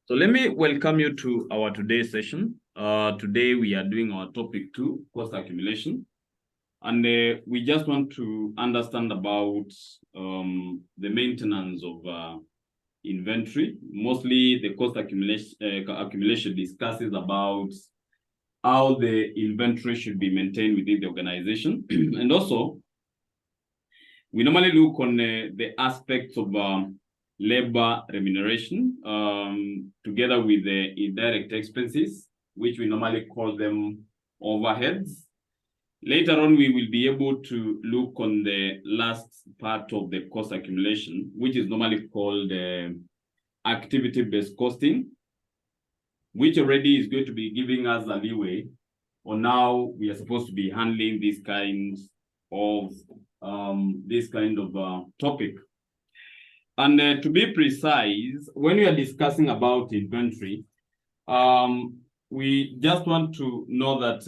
So let me welcome you to our today's session. Today we are doing our topic 2, cost accumulation. And we just want to understand about the maintenance of inventory. Mostly the cost accumulation discusses about how the inventory should be maintained within the organization. And also, we normally look on the aspects of labor remuneration together with the indirect expenses, which we normally call them overheads. Later on, we will be able to look on the last part of the cost accumulation, which is normally called activity-based costing, which already is going to be giving us a leeway on how we are supposed to be handling these kinds of topic. And to be precise, when we are discussing about inventory, we just want to know that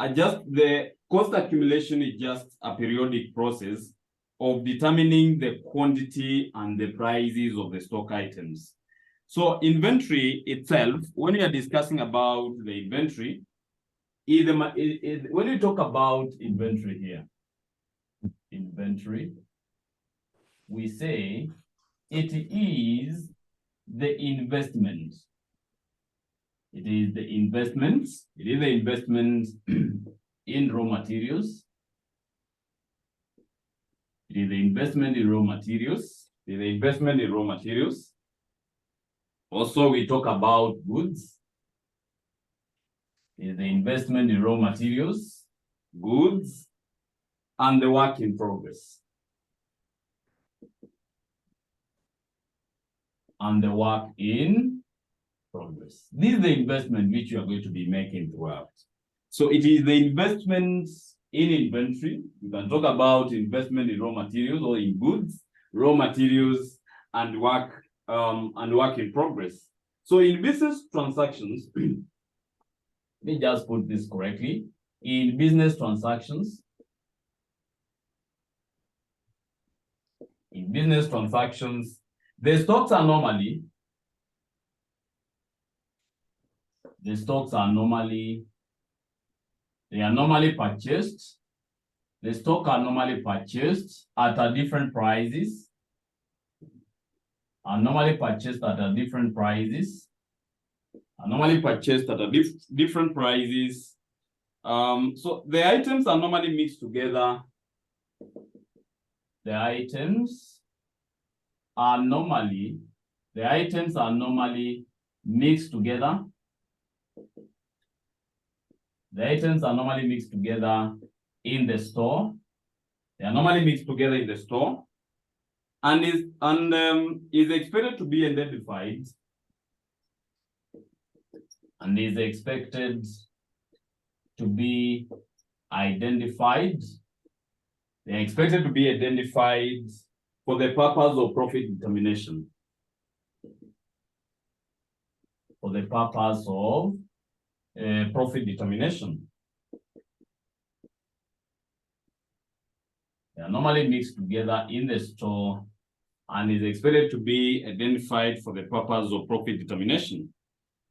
the cost accumulation is just a periodic process of determining the quantity and the prices of the stock items. So inventory itself, when we are discussing about the inventory, when we talk about inventory here, inventory, we say it is the investment. It is the investment. It is the investment in raw materials. It is the investment in raw materials. It is the investment in raw materials. Also, we talk about goods. It is the investment in raw materials, goods, and the work in progress. And the work in progress. This is the investment which you are going to be making throughout. So it is the investment in inventory. You can talk about investment in raw materials or in goods, raw materials, and work in progress. So in business transactions, let me just put this correctly. In business transactions, the stocks are normally purchased. The stock are normally purchased at a different prices. So the items are normally mixed together. The items are normally mixed together. The items are normally mixed together in the store. They are normally mixed together in the store, and is expected to be identified. And is expected to be identified. They're expected to be identified for the purpose of profit determination. For the purpose of profit determination. They are normally mixed together in the store and is expected to be identified for the purpose of profit determination.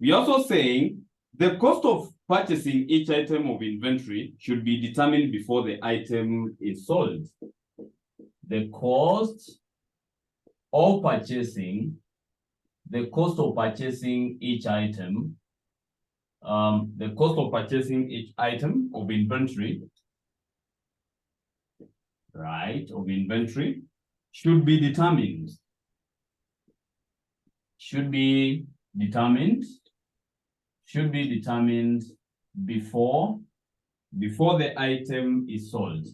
We are also saying the cost of purchasing each item of inventory should be determined before the item is sold. The cost of purchasing each item, of inventory, should be determined. Before the item is sold.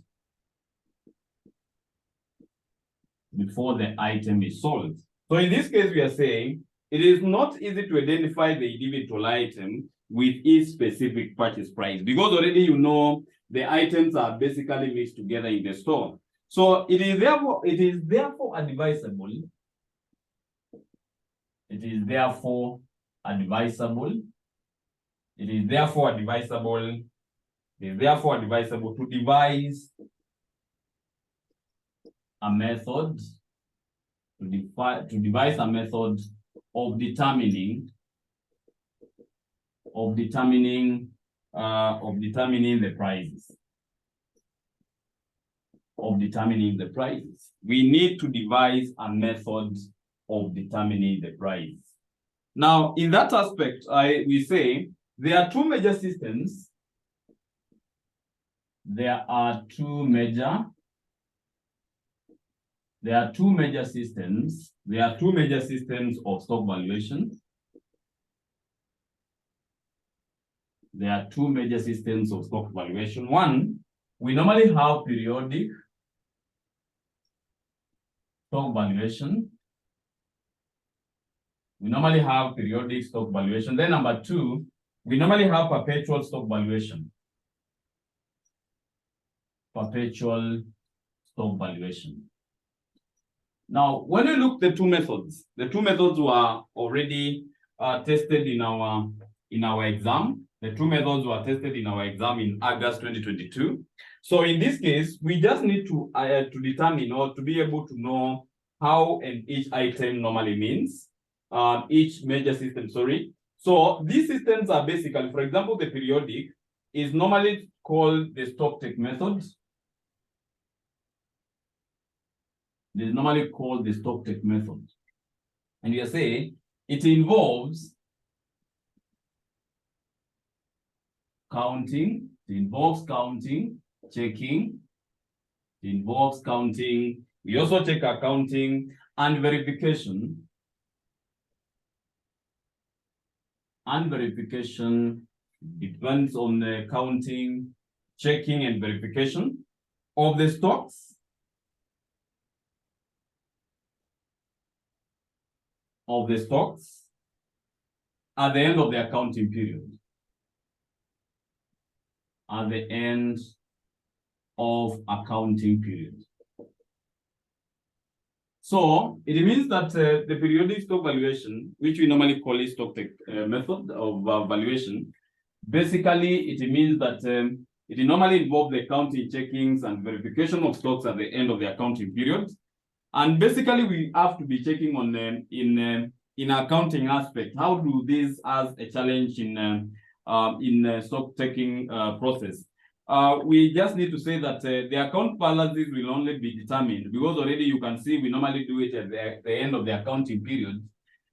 So in this case, we are saying it is not easy to identify the individual item with its specific purchase price, because already you know the items are basically mixed together in the store. So it is therefore advisable. To devise a method of determining the prices. We need to devise a method of determining the price. Now, in that aspect, we say there are two major systems. There are two major systems of stock valuation. There are two major systems of stock valuation. One, we normally have periodic stock valuation. Then number two, we normally have perpetual stock valuation. Now, when you look at the two methods were already tested in our exam. The two methods were tested in our exam in August 2022. So in this case, we just need to determine or to be able to know how each item normally means, each major system, sorry. So these systems are basically, for example, the periodic is normally called the stock take method. It is normally called the stock take method. And you say it involves counting, checking. It involves counting. We also check accounting and verification. Depends on the counting, checking, and verification of the stocks at the end of the accounting period. So it means that the periodic stock valuation, which we normally call it stock take method of valuation, basically it means that it normally involves the counting, checkings, and verification of stocks at the end of the accounting period. And basically we have to be checking on in accounting aspect, how do this as a challenge in stock taking process. We just need to say that the account balances will only be determined, because already you can see we normally do it at the end of the accounting period.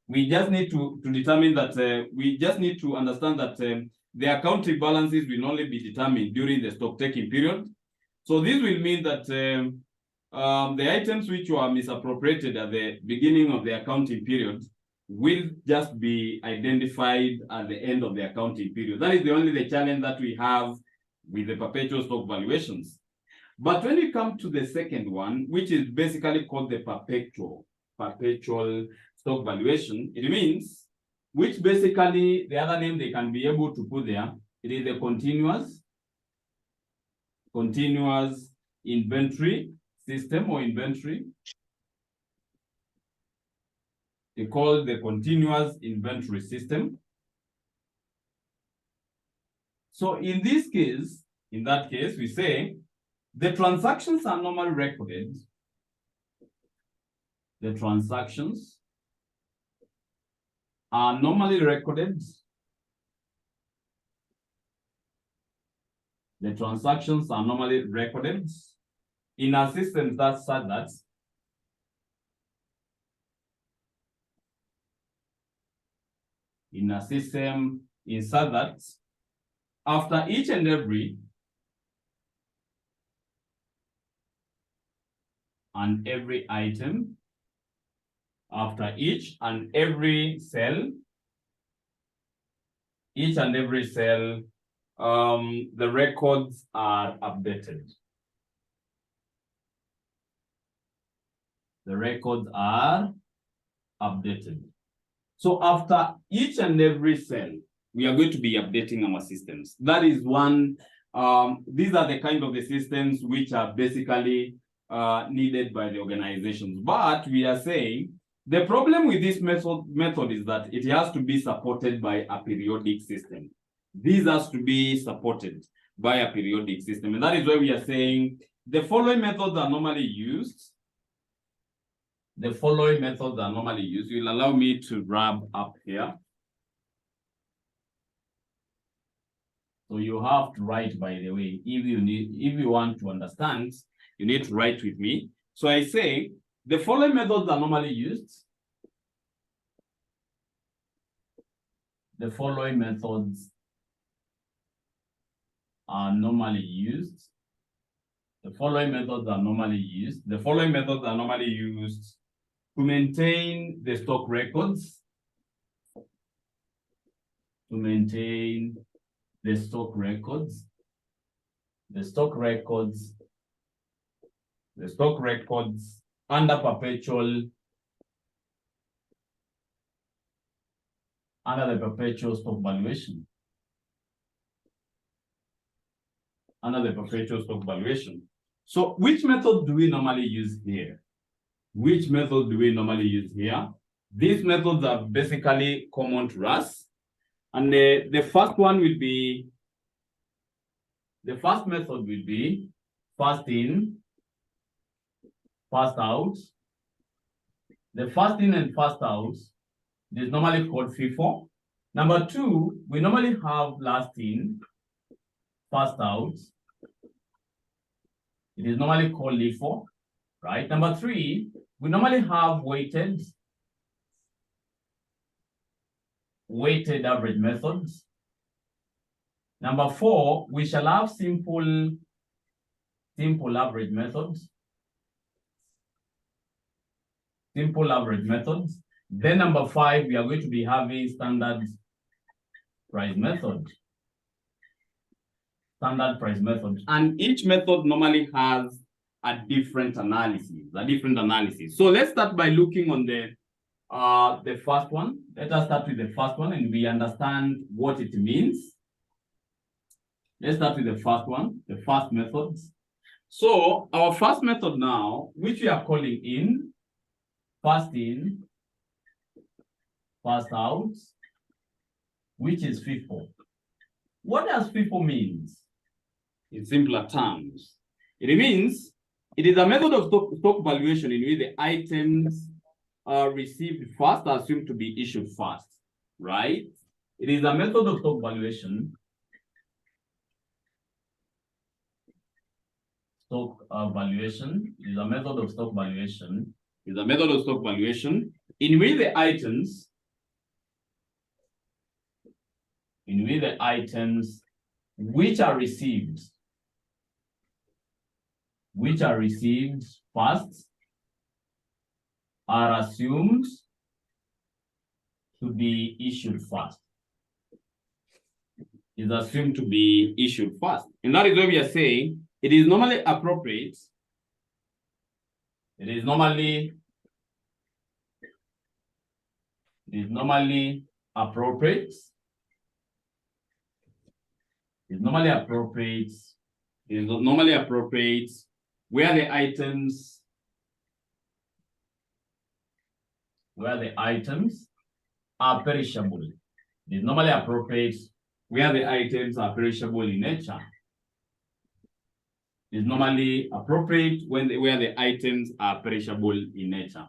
We just need to determine that we just need to understand that the accounting balances will only be determined during the stock taking period. So this will mean that the items which were misappropriated at the beginning of the accounting period will just be identified at the end of the accounting period. That is the challenge that we have with the perpetual stock valuations. But when we come to the second one, which is basically called the perpetual stock valuation, it means, which basically the other name they can be able to put there, it is a continuous inventory system or inventory. They call the continuous inventory system. So in that case, we say the transactions are normally recorded. The transactions are normally recorded. The transactions are normally recorded in a system that's such that after each and every item, after each and every cell, the records are updated. The records are updated. So after each and every cell, we are going to be updating our systems. That is one, these are the kind of the systems which are basically needed by the organizations. But we are saying the problem with this method is that it has to be supported by a periodic system. This has to be supported by a periodic system. And that is why we are saying the following methods are normally used. the following methods are normally used. You'll allow me to wrap up here. So you have to write, by the way, if you want to understand, you need to write with me. So I say the following methods are normally used. The following methods are normally used. The following methods are normally used. The following methods are normally used to maintain the stock records. To maintain the stock records. The stock records. The stock records under perpetual. Under the perpetual stock valuation. Under the perpetual stock valuation. So which method do we normally use here? Which method do we normally use here? These methods are basically common to us. And the first one will be, the first method will be first in, first out. The first in and first out is normally called FIFO. Number two, we normally have last in, first out. It is normally called LIFO, right? Number three, we normally have weighted average methods. Number four, we shall have simple average methods. Simple average methods. Then number five, we are going to be having standard price method. Standard price method. And each method normally has a different analysis. So let's start by looking on the first one. Let us start with the first one and we understand what it means. Let's start with the first one, the first method. So our first method now, which we are calling in, first out, which is FIFO. What does FIFO means? In simpler terms, it means it is a method of stock valuation in which the items received first are assumed to be issued first, right? It is a method of stock valuation. It is a method of stock valuation. It is a method of stock valuation in which the items which are received first are assumed to be issued first. Is assumed to be issued first. And that is why we are saying it is normally appropriate. It is normally appropriate. It's normally appropriate where the items are perishable. It is normally appropriate where the items are perishable in nature. It is normally appropriate where the items are perishable in nature.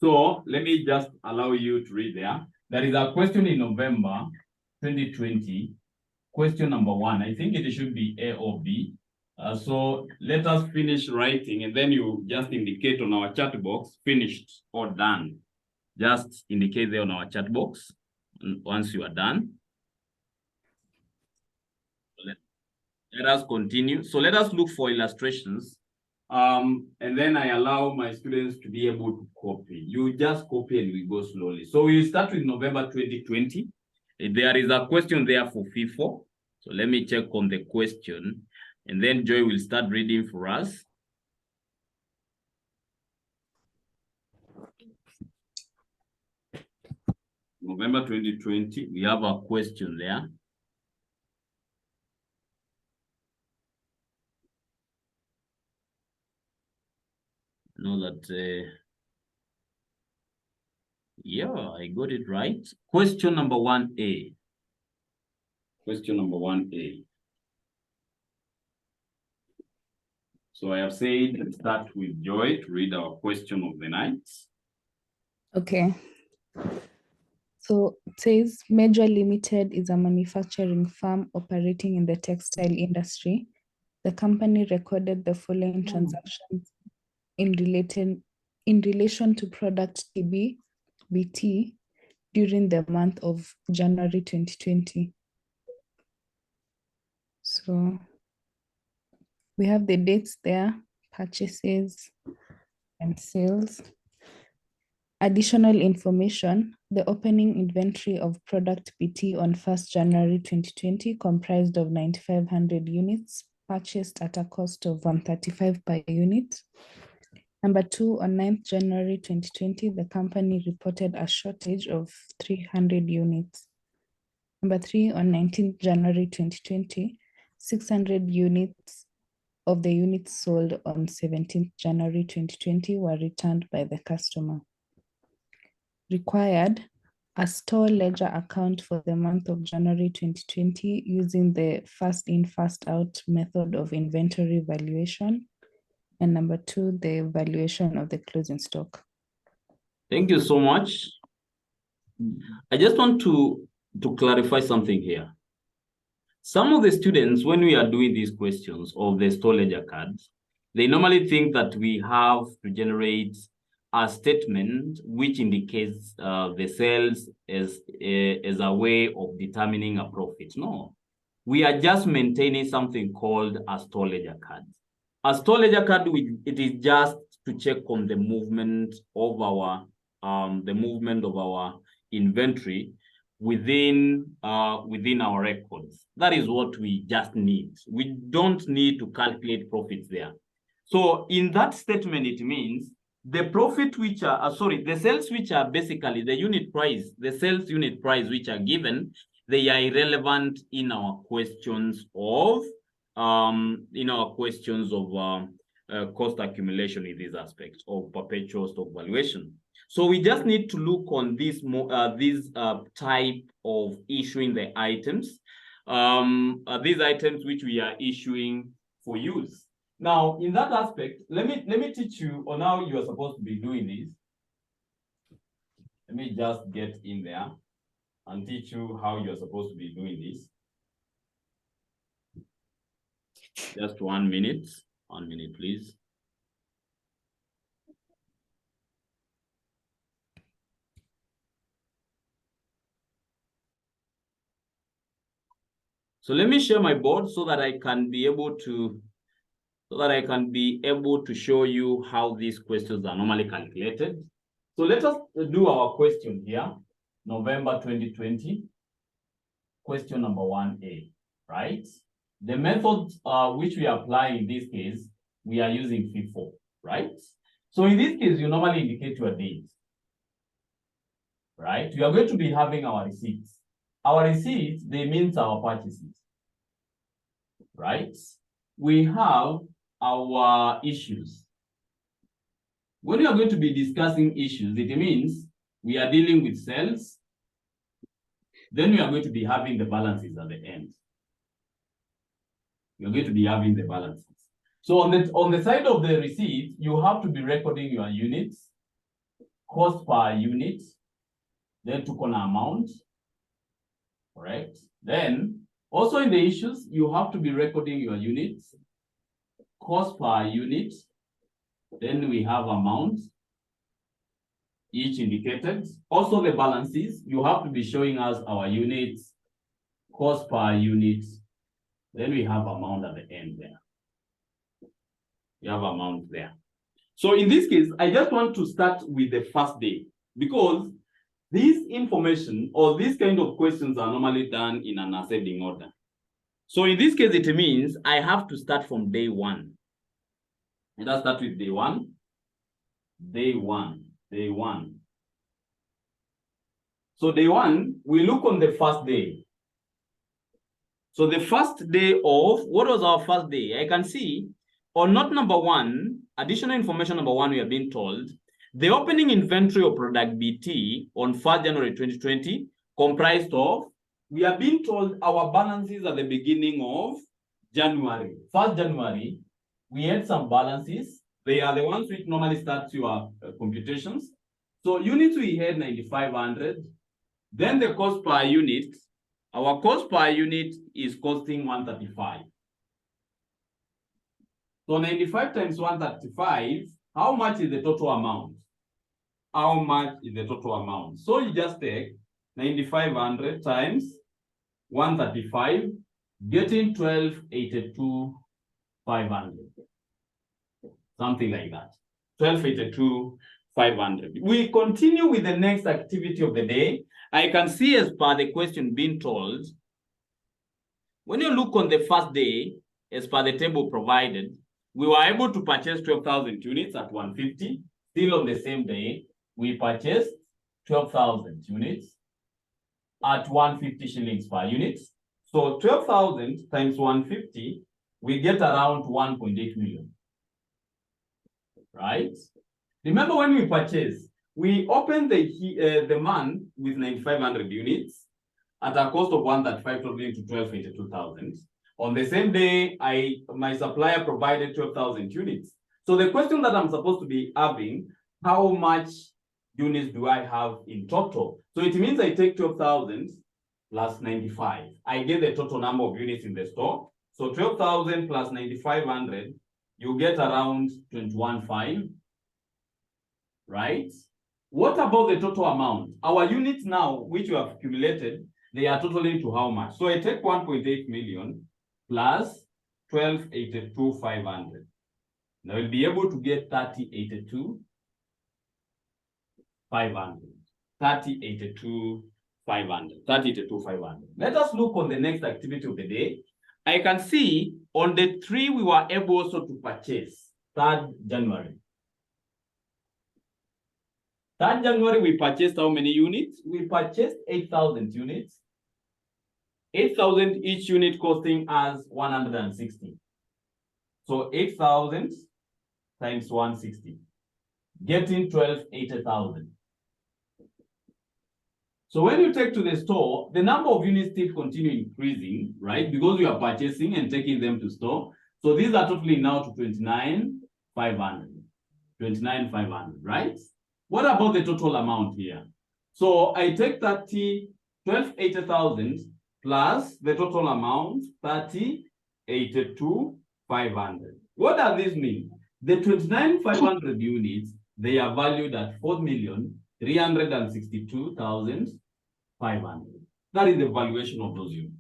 So let me just allow you to read there. There is a question in November 2020. Question number 1. I think it should be A or B. So let us finish writing and then you just indicate on our chat box, finished or done. Just indicate there on our chat box once you are done. Let us continue. So let us look for illustrations. And then I allow my students to be able to copy. You just copy and we go slowly. So we start with November 2020. There is a question there for FIFO. So let me check on the question. And then Joy will start reading for us. November 2020, we have a question there. Know that, yeah, I got it right. Question number 1A. Question number 1A. So I have said, let's start with Joy to read our question of the night. Okay. So it says Major Limited is a manufacturing firm operating in the textile industry. The company recorded the following transactions in relation to product BT during the month of January 2020. So we have the dates there, purchases and sales. Additional information, the opening inventory of product BT on 1st January 2020 comprised of 9,500 units purchased at a cost of 135 per unit. Number 2, on 9th January 2020, the company reported a shortage of 300 units. Number 3, on 19th January 2020, 600 units of the units sold on 17th January 2020 were returned by the customer. Required a store ledger account for the month of January 2020 using the first in, first out method of inventory valuation. And number 2, the valuation of the closing stock. Thank you so much. I just want to clarify something here. Some of the students, when we are doing these questions of the store ledger cards, they normally think that we have to generate a statement which indicates the sales as a way of determining a profit. No, we are just maintaining something called a store ledger card. A store ledger card, it is just to check on the movement of our inventory within our records. That is what we just need. We don't need to calculate profits there. So in that statement, it means the profit which are, the sales which are basically the unit price, the sales unit price which are given, they are irrelevant in our questions of cost accumulation in this aspect of perpetual stock valuation. So we just need to look on this type of issuing the items, these items which we are issuing for use. Now, in that aspect, let me teach you on how you are supposed to be doing this. Let me just get in there and teach you how you're supposed to be doing this. Just 1 minute. 1 minute, please. So let me share my board so that I can be able to show you how these questions are normally calculated. So let us do our question here, November 2020, question number 1A, right? The method which we apply in this case, we are using FIFO, right? So in this case, you normally indicate your date, right? We are going to be having our receipts. Our receipts, they mean our purchases, right? We have our issues. When we are going to be discussing issues, it means we are dealing with sales. Then we are going to be having the balances at the end. You're going to be having the balances. So on the side of the receipt, you have to be recording your units, cost per unit, then took on amount, correct? Then also in the issues, you have to be recording your units, cost per unit, then we have amount, each indicated. Also the balances, you have to be showing us our units, cost per unit, then we have amount at the end there. You have amount there. So in this case, I just want to start with the first day because this information or these kind of questions are normally done in an ascending order. So in this case, it means I have to start from day 1. Let us start with day 1. Day 1. Day 1. So day 1, we look on the first day. So the first day of, what was our first day? I can see on note number 1, additional information number 1, we have been told, the opening inventory of product BT on 1st January 2020 comprised of, we have been told our balances at the beginning of January. 1st January, we had some balances. They are the ones which normally start your computations. So units we had 9,500. Then the cost per unit, our cost per unit is costing 135. So 95 times 135, how much is the total amount? How much is the total amount? So you just take 9,500 times 135, getting 1282,500. Something like that. 1282,500. We continue with the next activity of the day. I can see as per the question being told, when you look on the first day, as per the table provided, we were able to purchase 12,000 units at 150. Still on the same day, we purchased 12,000 units at 150 shillings per unit. So 12,000 times 150, we get around 1.8 million. Right? Remember when we purchase, we opened the month with 9,500 units at a cost of 135, totaling to 1282,000. On the same day, my supplier provided 12,000 units. So the question that I'm supposed to be having, how much units do I have in total? So it means I take 12,000 plus 95. I get the total number of units in the store. So 12,000 plus 9,500, you get around 21,500, right? What about the total amount? Our units now, which we have accumulated, they are totaling to how much? So I take 1.8 million plus 1282,500. Now we'll be able to get 3082,500. 3082,500. 3082,500. Let us look on the next activity of the day. I can see on the 3 we were able also to purchase 3rd January. 3rd January, we purchased how many units? We purchased 8,000 units. 8,000 each unit costing us 160. So 8,000 times 160, getting 1280,000. So when you take to the store, the number of units still continue increasing, right? Because we are purchasing and taking them to store. So these are totaling now to 29,500. 29,500, right? What about the total amount here? So I take 1280,000 plus the total amount, 3082,500. What does this mean? The 29,500 units, they are valued at 4,362,500. That is the valuation of those units.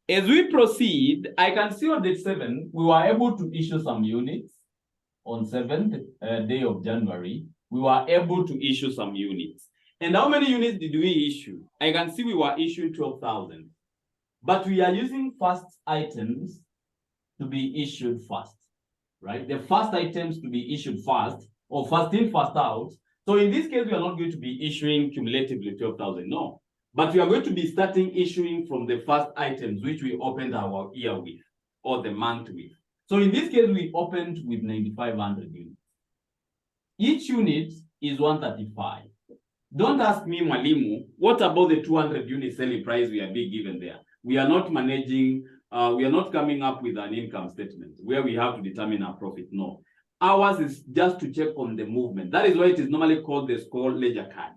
As we proceed, I can see on date 7, we were able to issue some units. On 7th day of January, we were able to issue some units. And how many units did we issue? I can see we were issuing 12,000. But we are using first items to be issued first, right? The first items to be issued first, or first in, first out. So in this case, we are not going to be issuing cumulatively 12,000, no. But we are going to be starting issuing from the first items which we opened our year with, or the month with. So in this case, we opened with 9,500 units. Each unit is 135. Don't ask me, Mwalimu, what about the 200 unit selling price we are being given there? We are not managing, we are not coming up with an income statement where we have to determine our profit. No. Ours is just to check on the movement. That is why it is normally called the score ledger card.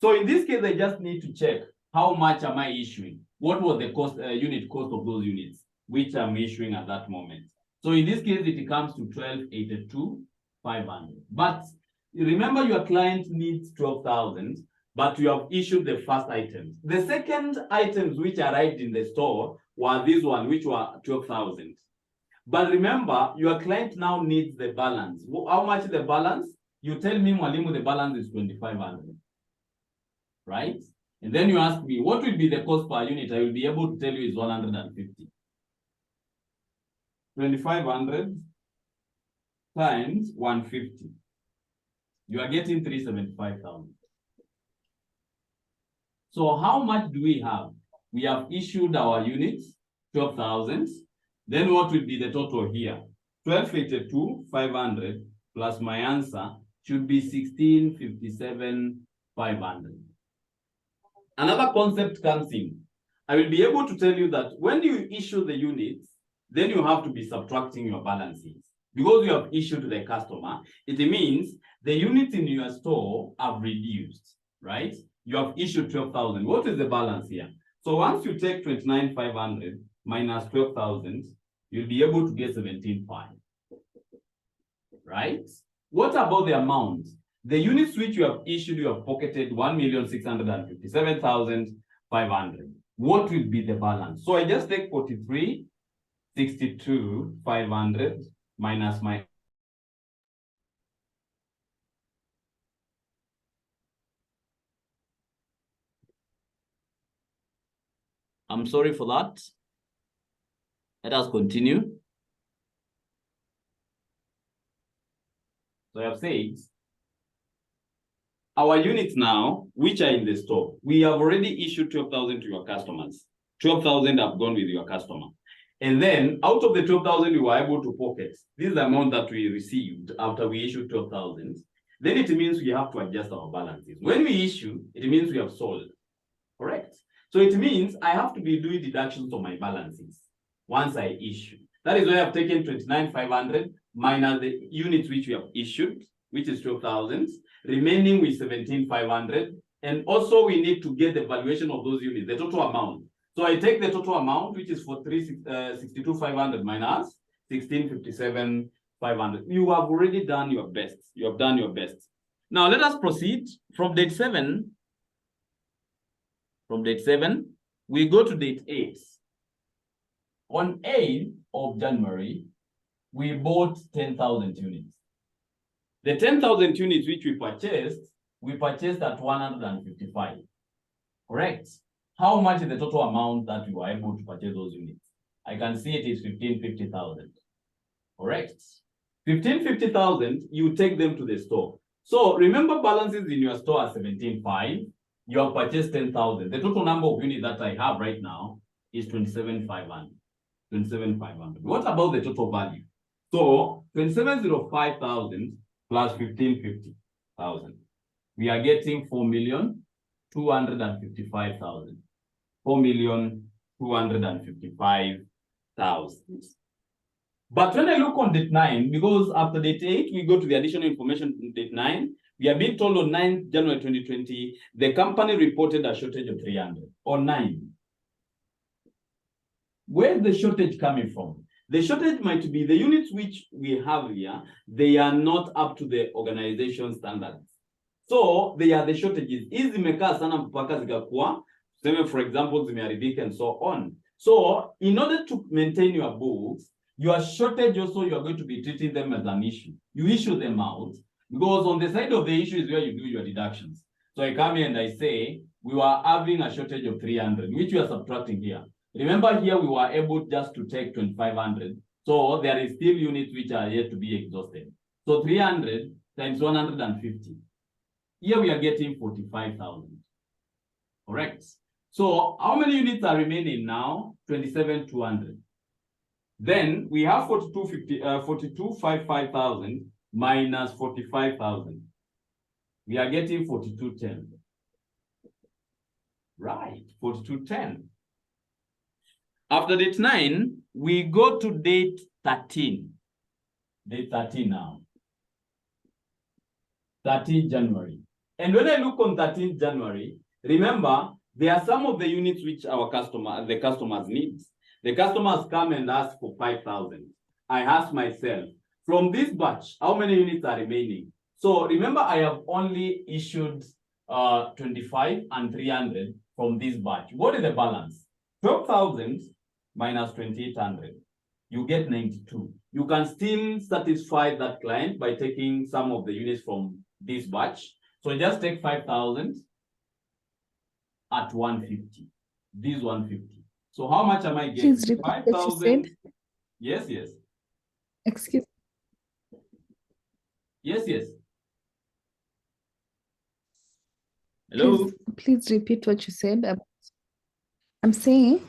So in this case, I just need to check how much am I issuing? What was the cost, unit cost of those units, which I'm issuing at that moment? So in this case, it comes to 1282,500. But remember, your client needs 12,000, but you have issued the first items. The second items which arrived in the store were these one, which were 12,000. But remember, your client now needs the balance. How much is the balance? You tell me, Mwalimu, the balance is 2,500. Right? And then you ask me, what will be the cost per unit? I will be able to tell you is 150. 2,500 times 150. You are getting 375,000. So how much do we have? We have issued our units, 12,000. Then what will be the total here? 1282,500 plus my answer should be 1657,500. Another concept comes in. I will be able to tell you that when you issue the units, then you have to be subtracting your balances. Because you have issued to the customer, it means the units in your store have reduced, right? You have issued 12,000. What is the balance here? So once you take 29,500 minus 12,000, you'll be able to get 17,500, right? What about the amount? The units which you have issued, you have pocketed 1,657,500. What will be the balance? So I just take 43,62,500 minus my I'm sorry for that. Let us continue. So I have said, our units now, which are in the store, we have already issued 12,000 to your customers. 12,000 have gone with your customer. And then out of the 12,000 we were able to pocket, this is the amount that we received after we issued 12,000. Then it means we have to adjust our balances. When we issue, it means we have sold, correct? So it means I have to be doing deductions on my balances once I issue. That is why I've taken 29,500 minus the units which we have issued, which is 12,000, remaining with 17,500. And also we need to get the valuation of those units, the total amount. So I take the total amount, which is for 62,500 minus 1657,500. You have already done your best. You have done your best. Now let us proceed from date 7. From date 7, we go to date 8. On 8th of January, we bought 10,000 units. The 10,000 units which we purchased at 155. Correct? How much is the total amount that we were able to purchase those units? I can see it is 1550,000. Correct? 1550,000, you take them to the store. So remember, balances in your store are 17,500. You have purchased 10,000. The total number of units that I have right now is 27,500. 27,500. What about the total value? So 27,05,000 plus 1550,000. We are getting 4,255,000. 4,255,000. But when I look on date 9, because after date 8, we go to the additional information in date 9. We are being told on 9th January 2020, the company reported a shortage of 300 on 9. Where is the shortage coming from? The shortage might be the units which we have here, they are not up to the organization standards. So they are the shortages. Hizi zimekaa sana mpaka zikakuwa, for example, zimeharibika and so on. So in order to maintain your books, your shortage also, you are going to be treating them as an issue. You issue them out, because on the side of the issue is where you do your deductions. So I come here and I say, we were having a shortage of 300, which we are subtracting here. Remember here, we were able just to take 2,500. So there is still units which are yet to be exhausted. So 300 times 150. Here we are getting 45,000. Correct. So how many units are remaining now? 27,200. Then we have 42,550,000 minus 45,000. We are getting 4210. Right, 4210. After date 9, we go to date 13. Date 13 now. 13 January. And when I look on 13 January, remember, there are some of the units which the customers need. The customers come and ask for 5,000. I ask myself, from this batch, how many units are remaining? So remember, I have only issued 25 and 300 from this batch. What is the balance? 12,000 minus 2,800. You get 92. You can still satisfy that client by taking some of the units from this batch. So just take 5,000 at 150. This 150. So how much am I getting? Please repeat what you said. Yes, yes. Excuse. Yes, yes. Hello. Please repeat what you said. I'm saying,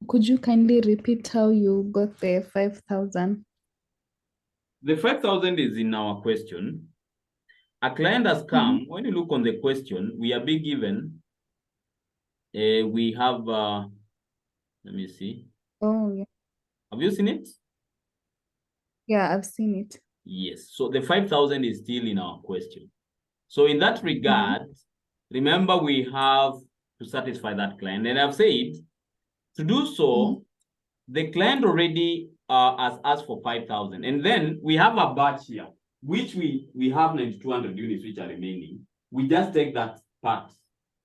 could you kindly repeat how you got the 5,000? The 5,000 is in our question. A client has come. When you look on the question, we are being given. We have. Let me see. Oh, yeah. Have you seen it? Yeah, I've seen it. Yes. So the 5,000 is still in our question. So in that regard, remember we have to satisfy that client. And I've said to do so, the client already has asked for 5,000. And then we have a batch here, which we have 9,200 units which are remaining. We just take that part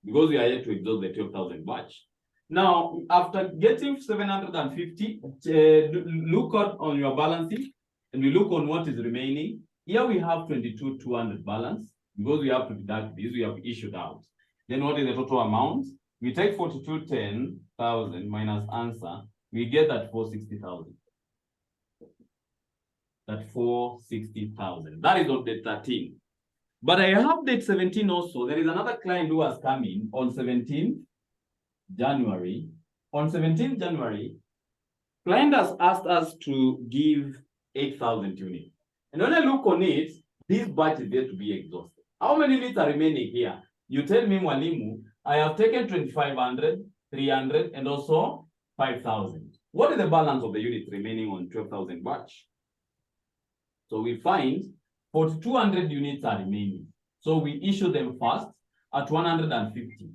because we are yet to exhaust the 12,000 batch. Now, after getting 750, look out on your balancing and we look on what is remaining. Here we have 22,200 balance because we have to deduct this, we have issued out. Then what is the total amount? We take 42,10,000 minus answer, we get that 460,000. That 460,000. That is on date 13. But I have date 17 also. There is another client who has come in on 17th January. On 17th January, client has asked us to give 8,000 units. And when I look on it, this batch is there to be exhausted. How many units are remaining here? You tell me, Mwalimu, I have taken 2,500, 300, and also 5,000. What is the balance of the units remaining on 12,000 batch? So we find 4,200 units are remaining. So we issue them first at 150.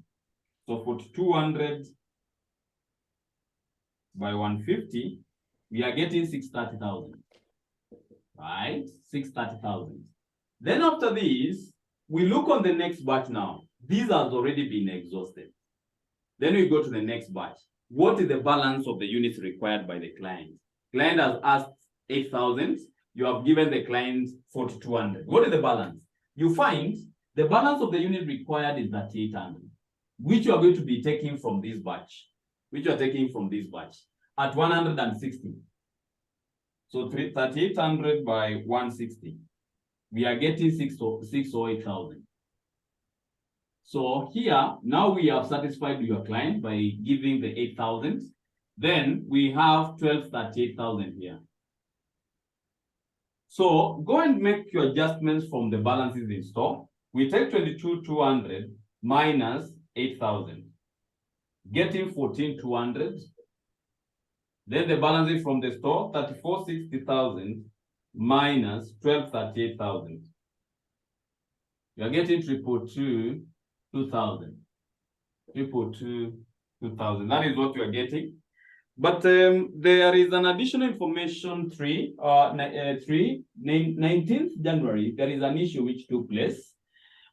So 4,200 by 150, we are getting 630,000. Right? 630,000. Then after this, we look on the next batch now. These has already been exhausted. Then we go to the next batch. What is the balance of the units required by the client? Client has asked 8,000. You have given the client 4,200. What is the balance? You find the balance of the unit required is 3,800, which you are going to be taking from this batch, at 160. So 3,800 by 160. We are getting 6 or 8,000. So here, now we have satisfied your client by giving the 8,000. Then we have 38,000 here. So go and make your adjustments from the balances in store. We take 22,200 minus 8,000, getting 14,200. Then the balances from the store, 34,60,000 minus 38,000. You are getting 2,2,2,000. 2,2,2,000. That is what you are getting. But there is an additional information 19th January, there is an issue which took place.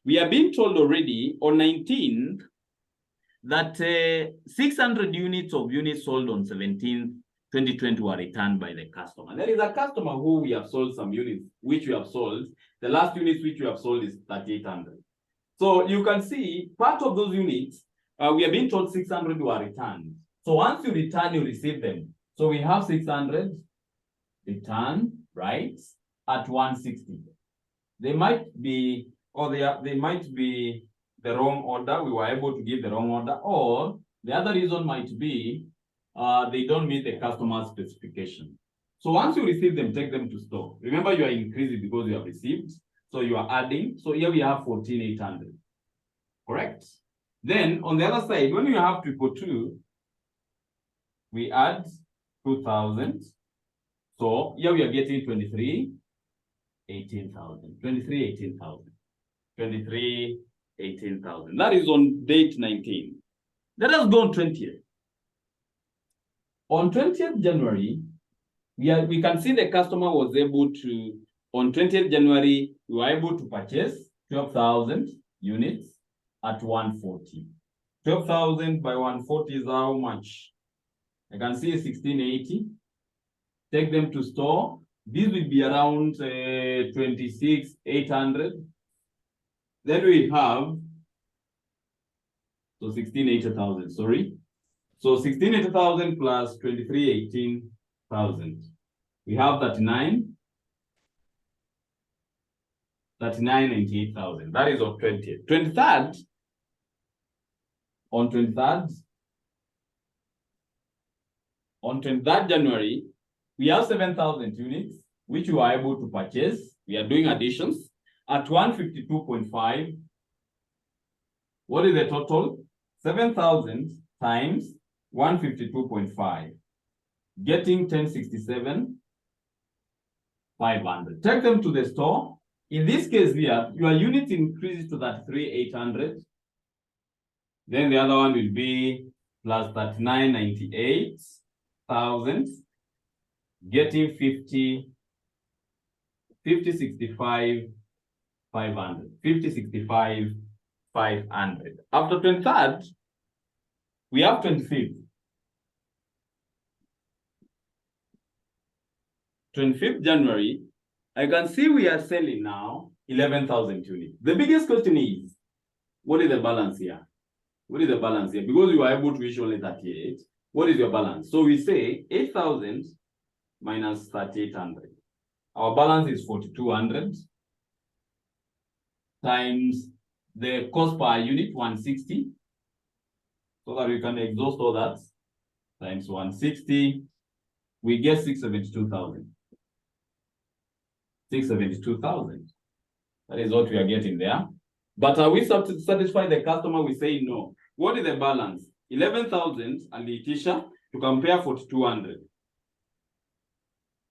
We are being told already on 19th that 600 units of units sold on 17th, 2020 were returned by the customer. There is a customer who we have sold some units, which we have sold. The last units which we have sold is 3,800. So you can see part of those units, we are being told 600 were returned. So once you return, you receive them. So we have 600 return, right, at 160. They might be, or they might be the wrong order. We were able to give the wrong order, or the other reason might be they don't meet the customer specification. So once you receive them, take them to store. Remember, you are increasing because you have received. So you are adding. So here we have 14,800. Correct? Then on the other side, when you have 242, we add 2,000. So here we are getting 23,18,000. 23,18,000. 23,18,000. That is on date 19. Let us go on 20th. On 20th January, we can see the customer was able to, on 20th January, we were able to purchase 12,000 units at 140. 12,000 by 140 is how much? I can see 1,680. Take them to store. This will be around 26,800. Then we have, so 16,80,000, sorry. So 16,80,000 plus 23,18,000. We have 39,98,000. That is on 20th. 23rd, on 23rd, on 23rd January, we have 7,000 units, which we are able to purchase. We are doing additions at 152.5. What is the total? 7,000 times 152.5, getting 1067. 500. Take them to the store. In this case here, your unit increases to that 3,800. Then the other one will be plus 39,98,000, getting 65,500. 500. After 23rd, we have 25th. 25th January, I can see we are selling now 11,000 units. The biggest question is, what is the balance here? What is the balance here? Because you are able to issue only 38, what is your balance? So we say 8,000 minus 3,800. Our balance is 4,200 times the cost per unit, 160. So that we can exhaust all that, times 160, we get 672,000. 672,000. That is what we are getting there. But are we satisfied the customer? We say no. What is the balance? 11,000 and the teacher to compare 4,200.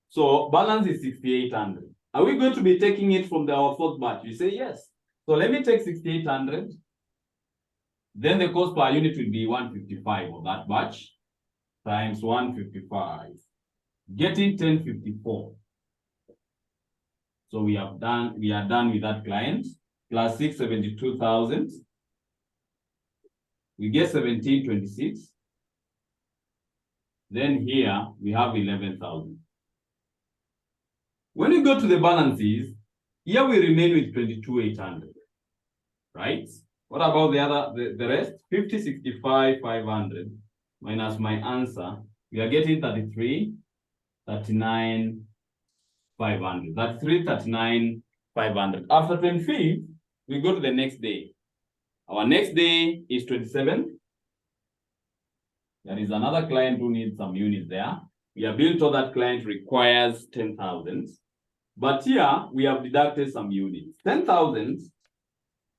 So balance is 6,800. Are we going to be taking it from our fourth batch? You say yes. So let me take 6,800. Then the cost per unit will be 155 of that batch times 155, getting 1054. So we are done with that client, plus 672,000. We get 1726. Then here we have 11,000. When you go to the balances, here we remain with 22,800, right? What about the rest? 50, 65, 500 minus my answer. We are getting 33, 39, 500. That's 339, 500. After 25th, we go to the next day. Our next day is 27th. There is another client who needs some units there. We have been told that client requires 10,000. But here, we have deducted some units. 10,000,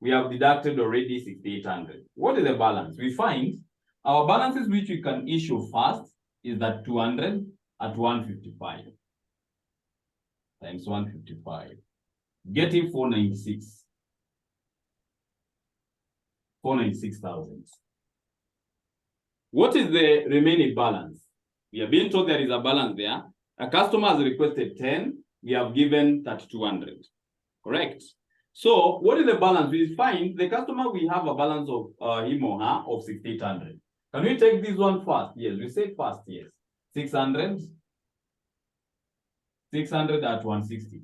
we have deducted already 6,800. What is the balance? We find our balances which we can issue first is that 200 at 155. Times 155, getting 496. 496,000. What is the remaining balance? We have been told there is a balance there. A customer has requested 10. We have given 3,200. Correct. So what is the balance? We find the customer, we have a balance of him or her of 6,800. Can we take this one first? Yes, we say first, yes. 600. 600 at 160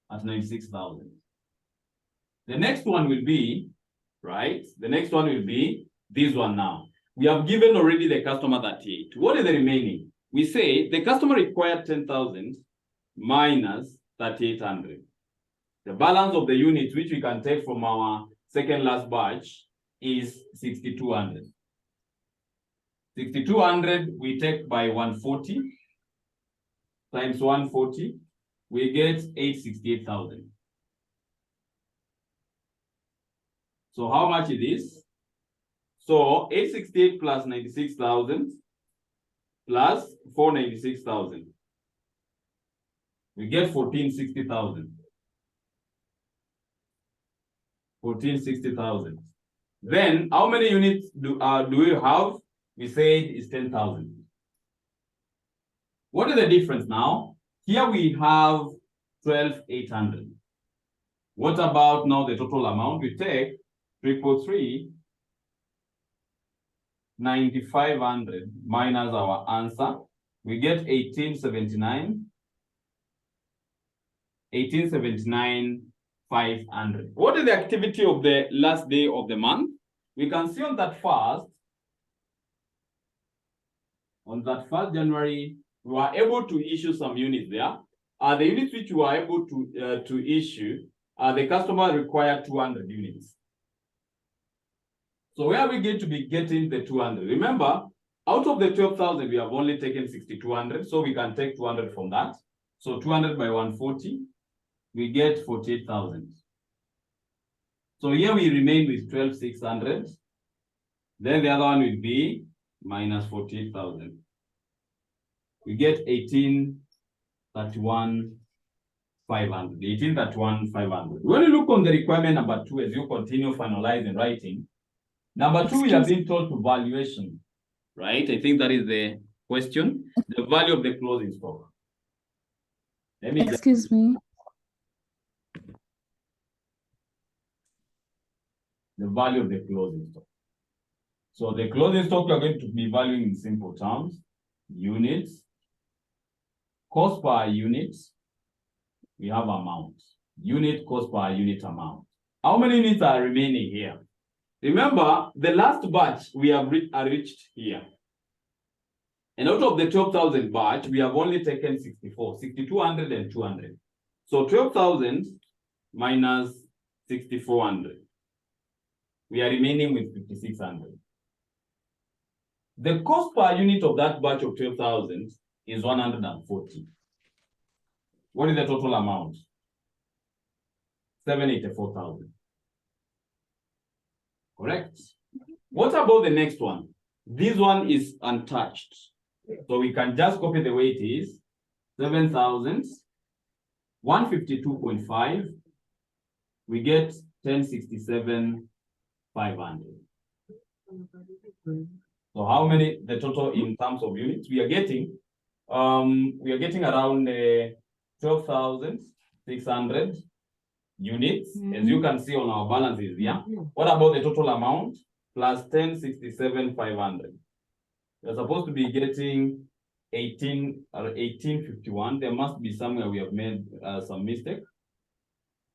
at 96,000. The next one will be, right? The next one will be this one now. We have given already the customer 38. What is the remaining? We say the customer required 10,000 minus 3,800. The balance of the units which we can take from our second last batch is 6,200. 6,200 we take by 140. Times 140, we get 868,000. So how much it is? So 868 plus 96,000 plus 496,000. We get 1460,000. 1460,000. Then how many units do we have? We said is 10,000. What is the difference now? Here we have 12,800. What about now the total amount? We take 343, 9,500 minus our answer. We get 1879, 500. What is the activity of the last day of the month? We can see on that 1st January, we were able to issue some units there. The units which we were able to issue, the customer required 200 units. So where are we going to be getting the 200? Remember, out of the 12,000, we have only taken 6,200, so we can take 200 from that. So 200 by 140, we get 48,000. So here we remain with 12,600. Then the other one will be minus 48,000. We get 18,000. 31,500. 18,31,500. When you look on the requirement number 2, as you continue finalizing writing, number 2, we have been told to valuation, right? I think that is the question. The value of the closing stock. Excuse me. The value of the closing stock. So the closing stock, we are going to be valuing in simple terms: units, cost per unit, we have amount. Unit, cost per unit, amount. How many units are remaining here? Remember, the last batch we have reached here. And out of the 12,000 batch, we have only taken 64, 6,200 and 200. So 12,000 minus 6,400. We are remaining with 5,600. The cost per unit of that batch of 12,000 is 140. What is the total amount? 784,000. Correct? What about the next one? This one is untouched. So we can just copy the way it is. 7,000, 152.5. We get 1067,500. So how many, the total in terms of units we are getting? We are getting around 12,600 units, as you can see on our balances. Yeah. What about the total amount? Plus 1067,500. We're supposed to be getting 18 or 1851. There must be somewhere we have made some mistake.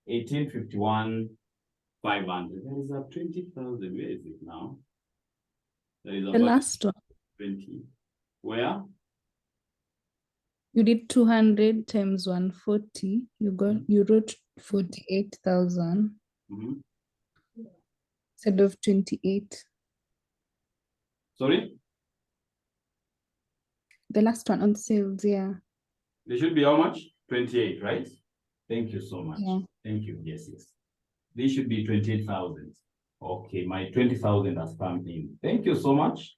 1851,500. There is a 20,000. Where is it now? There is the last one. 20. Where? You did 200 times 140. You wrote 48,000 instead of 28. Sorry? The last one on sales, yeah. There should be how much? 28, right? Thank you so much. Yeah. Thank you. Yes, yes. This should be 28,000. Okay, my 20,000 has come in. Thank you so much.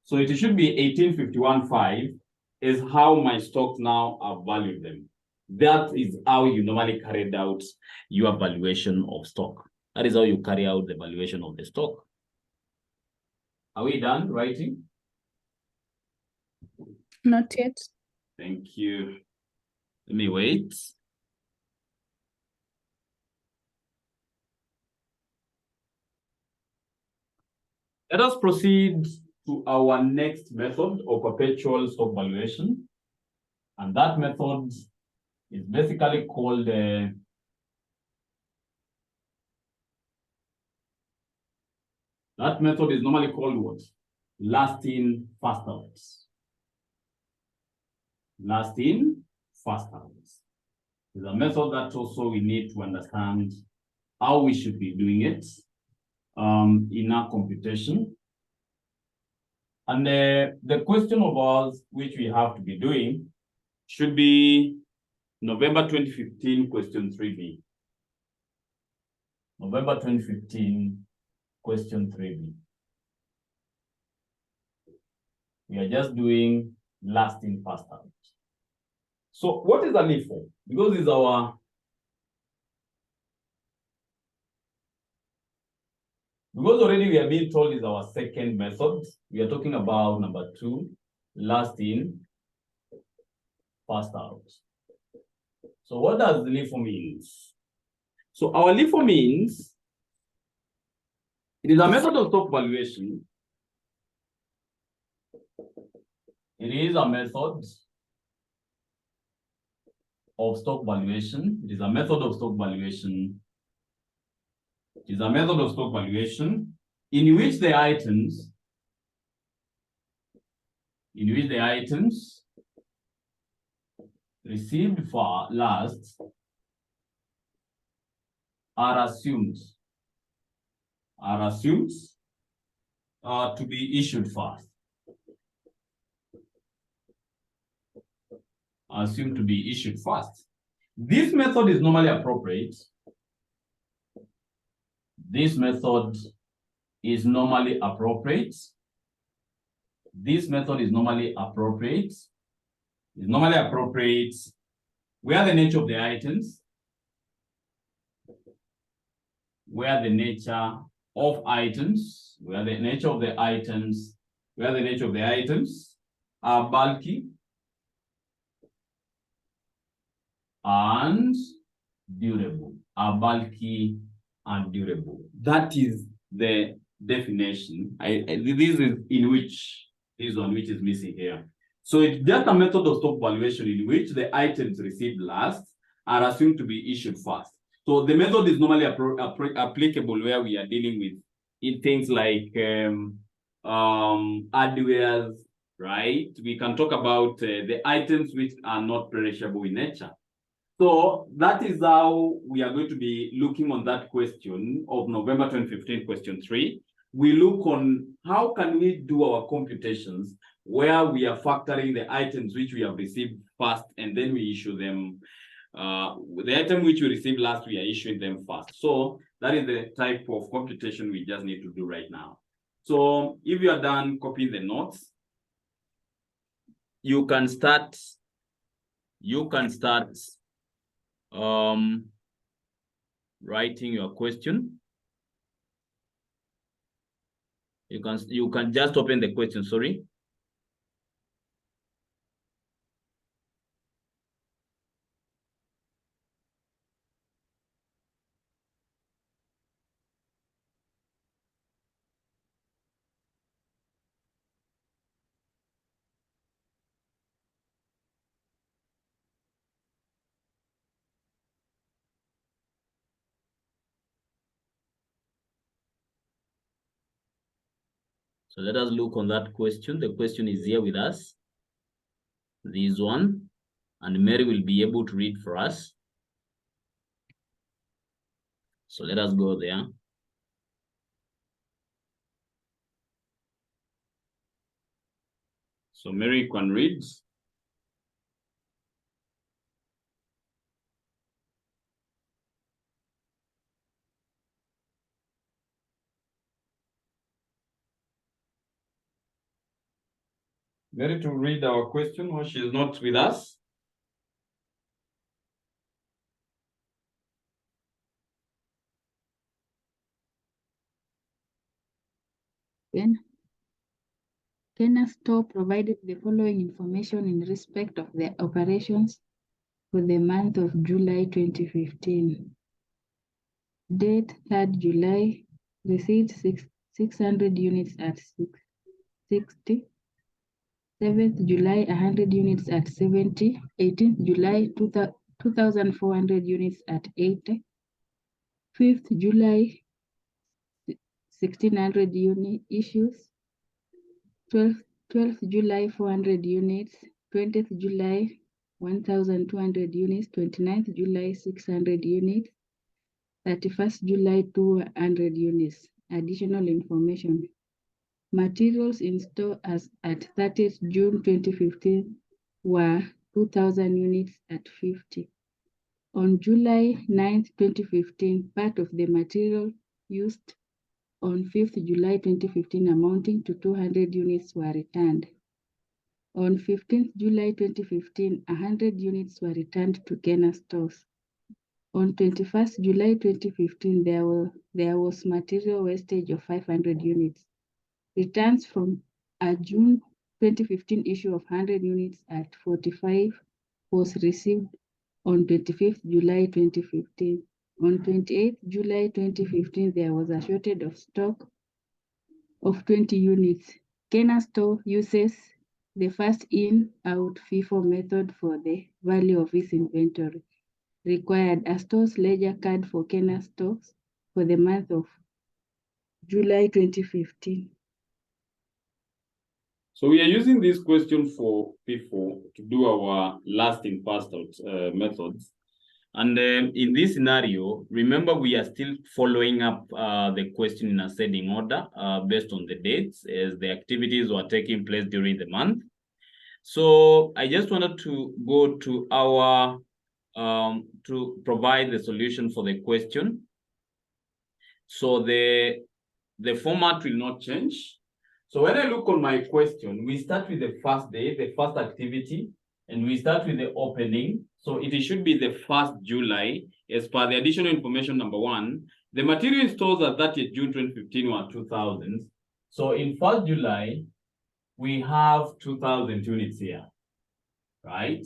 So it should be 1851.5 is how my stocks now are valued them. That is how you normally carried out your valuation of stock. That is how you carry out the valuation of the stock. Are we done writing? Not yet. Thank you. Let me wait. Let us proceed to our next method of perpetual stock valuation. And that method is basically called that method is normally called what? Last in, first out. Last in, first out. It's a method that also we need to understand how we should be doing it in our computation. And the question of ours, which we have to be doing, should be November 2015, question 3B. November 2015, question 3B. We are just doing last in, first out. So what is the LIFO? Because it's our Because already we have been told is our second method. We are talking about number 2, last in, first out. So what does the LIFO means? So our LIFO means it is a method of stock valuation. It is a method of stock valuation. It is a method of stock valuation. It is a method of stock valuation in which the items received for last are assumed to be issued first. Assumed to be issued first. This method is normally appropriate. This method is normally appropriate. This method is normally appropriate is normally appropriate where the nature of the items, where the nature of items, where the nature of the items, where the nature of the items are bulky and durable, are bulky and durable. That is the definition. This is in which this one which is missing here. So it's just a method of stock valuation in which the items received last are assumed to be issued first. So the method is normally applicable where we are dealing with things like hardwares, right? We can talk about the items which are not perishable in nature. So that is how we are going to be looking on that question of November 2015, question 3. We look on how can we do our computations where we are factoring the items which we have received first and then we issue them. The item which we received last, we are issuing them first. So that is the type of computation we just need to do right now. So if you are done copying the notes, you can start writing your question. You can just open the question, sorry. So let us look on that question. The question is here with us. This one, and Mary will be able to read for us. So let us go there. So Mary can read. Mary to read our question or she is not with us. Kenya Store provided the following information in respect of their operations for the month of July 2015. Date 3rd July, received 600 units at 60. 7th July, 100 units at 70. 18th July, 2,400 units at 80. 5th July, 1,600 unit issues. 12th July, 400 units. 20th July, 1,200 units. 29th July, 600 units. 31st July, 200 units. Additional information. Materials in store as at 30th June 2015 were 2,000 units at 50. On July 9th, 2015, part of the material used on 5th July 2015 amounting to 200 units were returned. On 15th July 2015, 100 units were returned to Kenya stores. On 21st July 2015, there was material wastage of 500 units. Returns from a June 2015 issue of 100 units at 45 was received on 25th July 2015. On 28th July 2015, there was a shortage of stock of 20 units. Kenya Store uses the first in, out, FIFO method for the value of its inventory. Required a store's ledger card for Kenya stores for the month of July 2015. So we are using this question for FIFO to do our last in first out methods. And in this scenario, remember we are still following up the question in ascending order based on the dates as the activities were taking place during the month. So I just wanted to go to our, to provide the solution for the question. So the format will not change. So when I look on my question, we start with the first day, the first activity, and we start with the opening. So it should be the 1st July as per the additional information number 1. The material in stores at 30th June 2015 were 2,000. So in 1st July, we have 2,000 units here, right?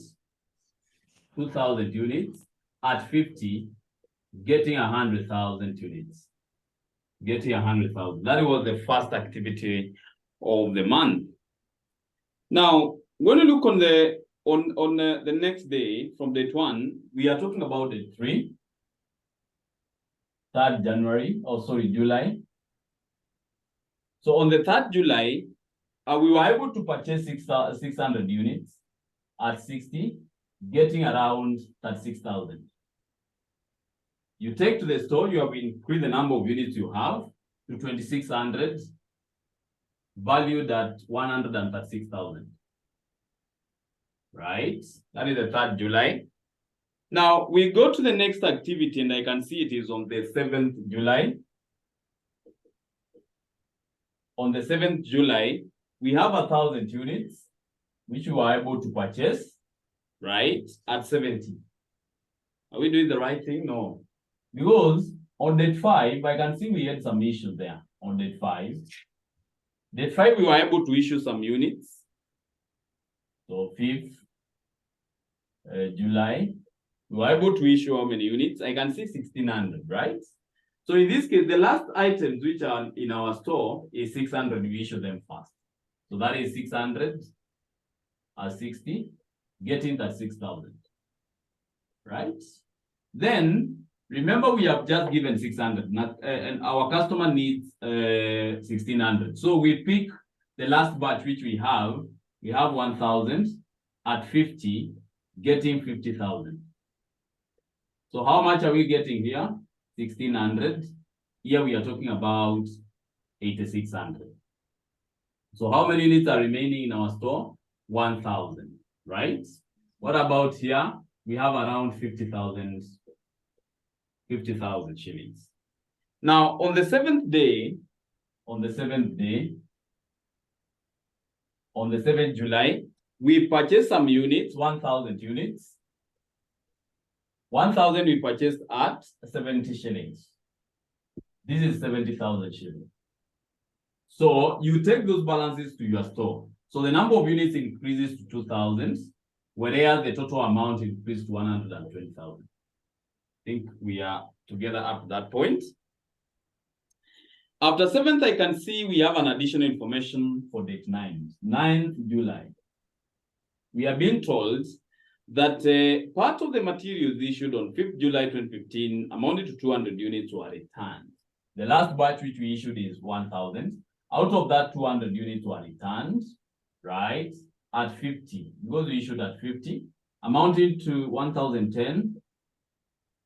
2,000 units at 50, getting 100,000 units. Getting 100,000. That was the first activity of the month. Now, when you look on the the next day from date 1, we are talking about date 3, 3rd January, July. So on the 3rd July, we were able to purchase 600 units at 60, getting around 36,000. You take to the store, you have increased the number of units you have to 2,600, valued at 136,000. Right? That is the 3rd July. Now we go to the next activity, and I can see it is on the 7th July. On the 7th July, we have 1,000 units, which we were able to purchase, right, at 70. Are we doing the right thing? No. Because on date 5, I can see we had some issues there on date 5. Date 5, we were able to issue some units. So 5th July, we were able to issue how many units? I can see 1,600, right? So in this case, the last items which are in our store is 600. We issue them first. So that is 600 at 60, getting that 6,000, right? Then remember, we have just given 600, and our customer needs 1,600. So we pick the last batch which we have. We have 1,000 at 50, getting 50,000. So how much are we getting here? 1,600. Here we are talking about 8,600. So how many units are remaining in our store? 1,000, right? What about here? We have around 50,000 shillings. Now, on the 7th July, we purchased some units, 1,000 units. 1,000 we purchased at 70 shillings. This is 70,000 shillings. So you take those balances to your store. So the number of units increases to 2,000, whereas the total amount increased to 120,000. I think we are together up to that point. After 7th, I can see we have an additional information for date 9th July. We are being told that part of the materials issued on 5th July 2015 amounted to 200 units were returned. The last batch which we issued is 1,000. Out of that, 200 units were returned, right, at 50, because we issued at 50, amounting to 1,010.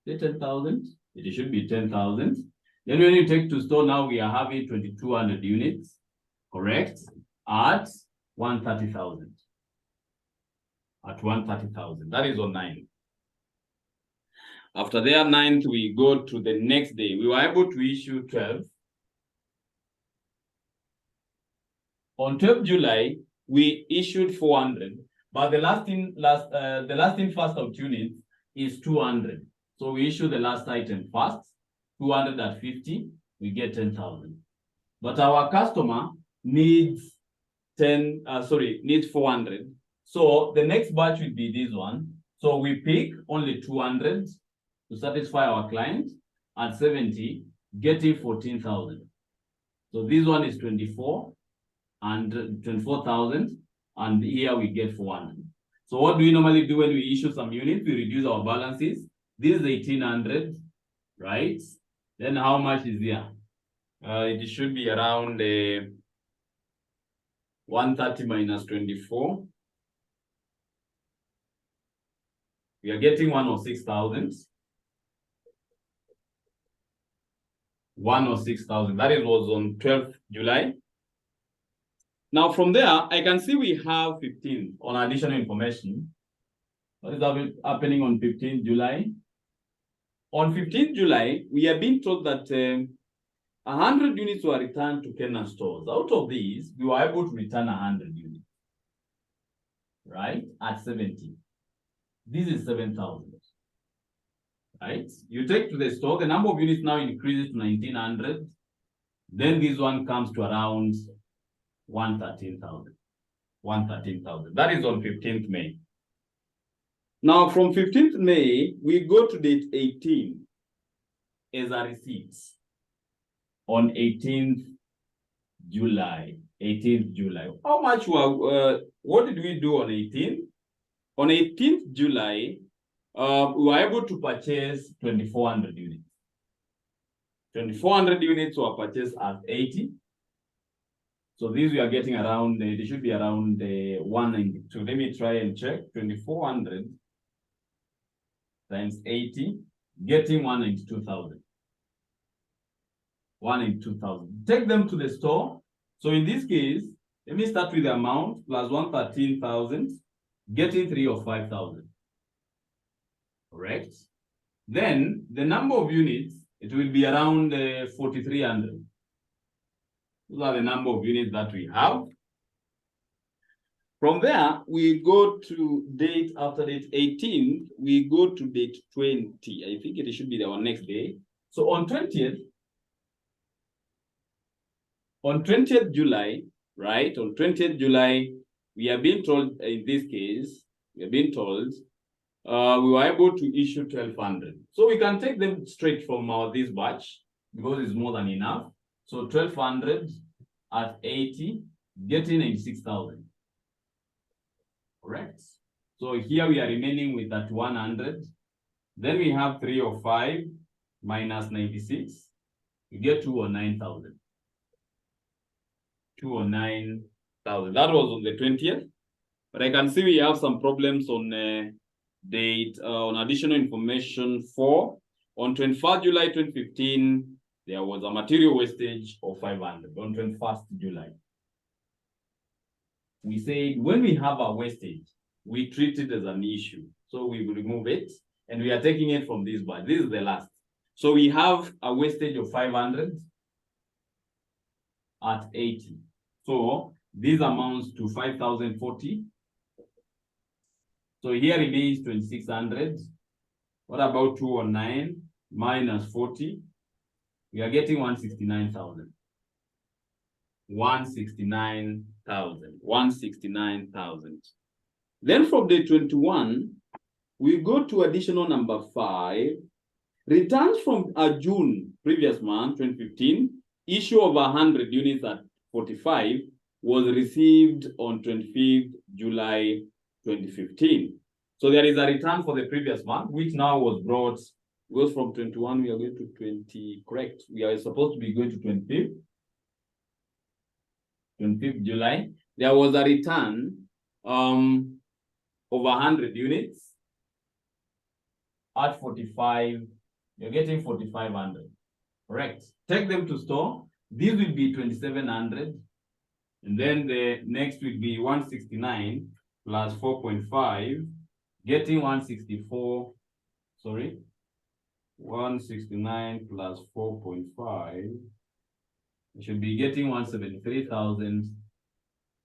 10,000. It should be 10,000. Then when you take to store, now we are having 2,200 units, correct, at 130,000. At 130,000. That is on 9th. After their 9th, we go to the next day. We were able to issue 12. On 12th July, we issued 400, but the lasting first of units is 200. So we issue the last item first, 200 at 50, we get 10,000. But our customer needs 400. So the next batch will be this one. So we pick only 200 to satisfy our client at 70, getting 14,000. So this one is 24 and 24,000, and here we get 400. So what do we normally do when we issue some units? We reduce our balances. This is 1,800, right? Then how much is here? It should be around 130 minus 24. We are getting 106,000. 106,000. That was on 12th July. Now from there, I can see we have 15 on additional information. What is happening on 15th July? On 15th July, we are being told that 100 units were returned to Kenyan stores. Out of these, we were able to return 100 units. right, at 70. This is 7,000. Right? You take to the store, the number of units now increases to 1,900. Then this one comes to around 113,000. 113,000. That is on 15th May. Now, from 15th May, we go to date 18 as a receipt on 18th July. 18th July. How much were, what did we do on 18th? On 18th July, we were able to purchase 2,400 units. 2,400 units were purchased at 80. So these we are getting around, they should be around 192. Let me try and check. 2,400 times 80, getting 192,000. 192,000. Take them to the store. So in this case, let me start with the amount plus 113,000, getting 3 or 5,000. Correct? Then the number of units, it will be around 4,300. Those are the number of units that we have. From there, we go to date after date 18, we go to date 20. I think it should be our next day. So on 20th July, right? On 20th July, we are being told, in this case, we are being told we were able to issue 1,200. So we can take them straight from this batch because it's more than enough. So 1,200 at 80, getting 86,000. Correct. So here we are remaining with that 100. Then we have 3 or 5 minus 96. We get 209,000. 209,000. That was on the 20th. But I can see we have some problems on date on additional information 4. On 21st July 2015, there was a material wastage of 500 on 21st July. We said when we have a wastage, we treat it as an issue. So we will remove it and we are taking it from this batch. This is the last. So we have a wastage of 500 at 80. So this amounts to 5,040. So here remains 2,600. What about 209 minus 40? We are getting 169,000. 169,000. 169,000. Then from day 21, we go to additional number 5. Returns from June previous month, 2015, issue of 100 units at 45 was received on 25th July 2015. So there is a return for the previous month, which now was brought, goes from 21, we are going to 20, correct. We are supposed to be going to 25th July. There was a return of 100 units at 45. You're getting 4,500, correct. Take them to store. This will be 2,700. And then the next will be 169 plus 4.5, getting 164, sorry. 169 plus 4.5. We should be getting 173,000.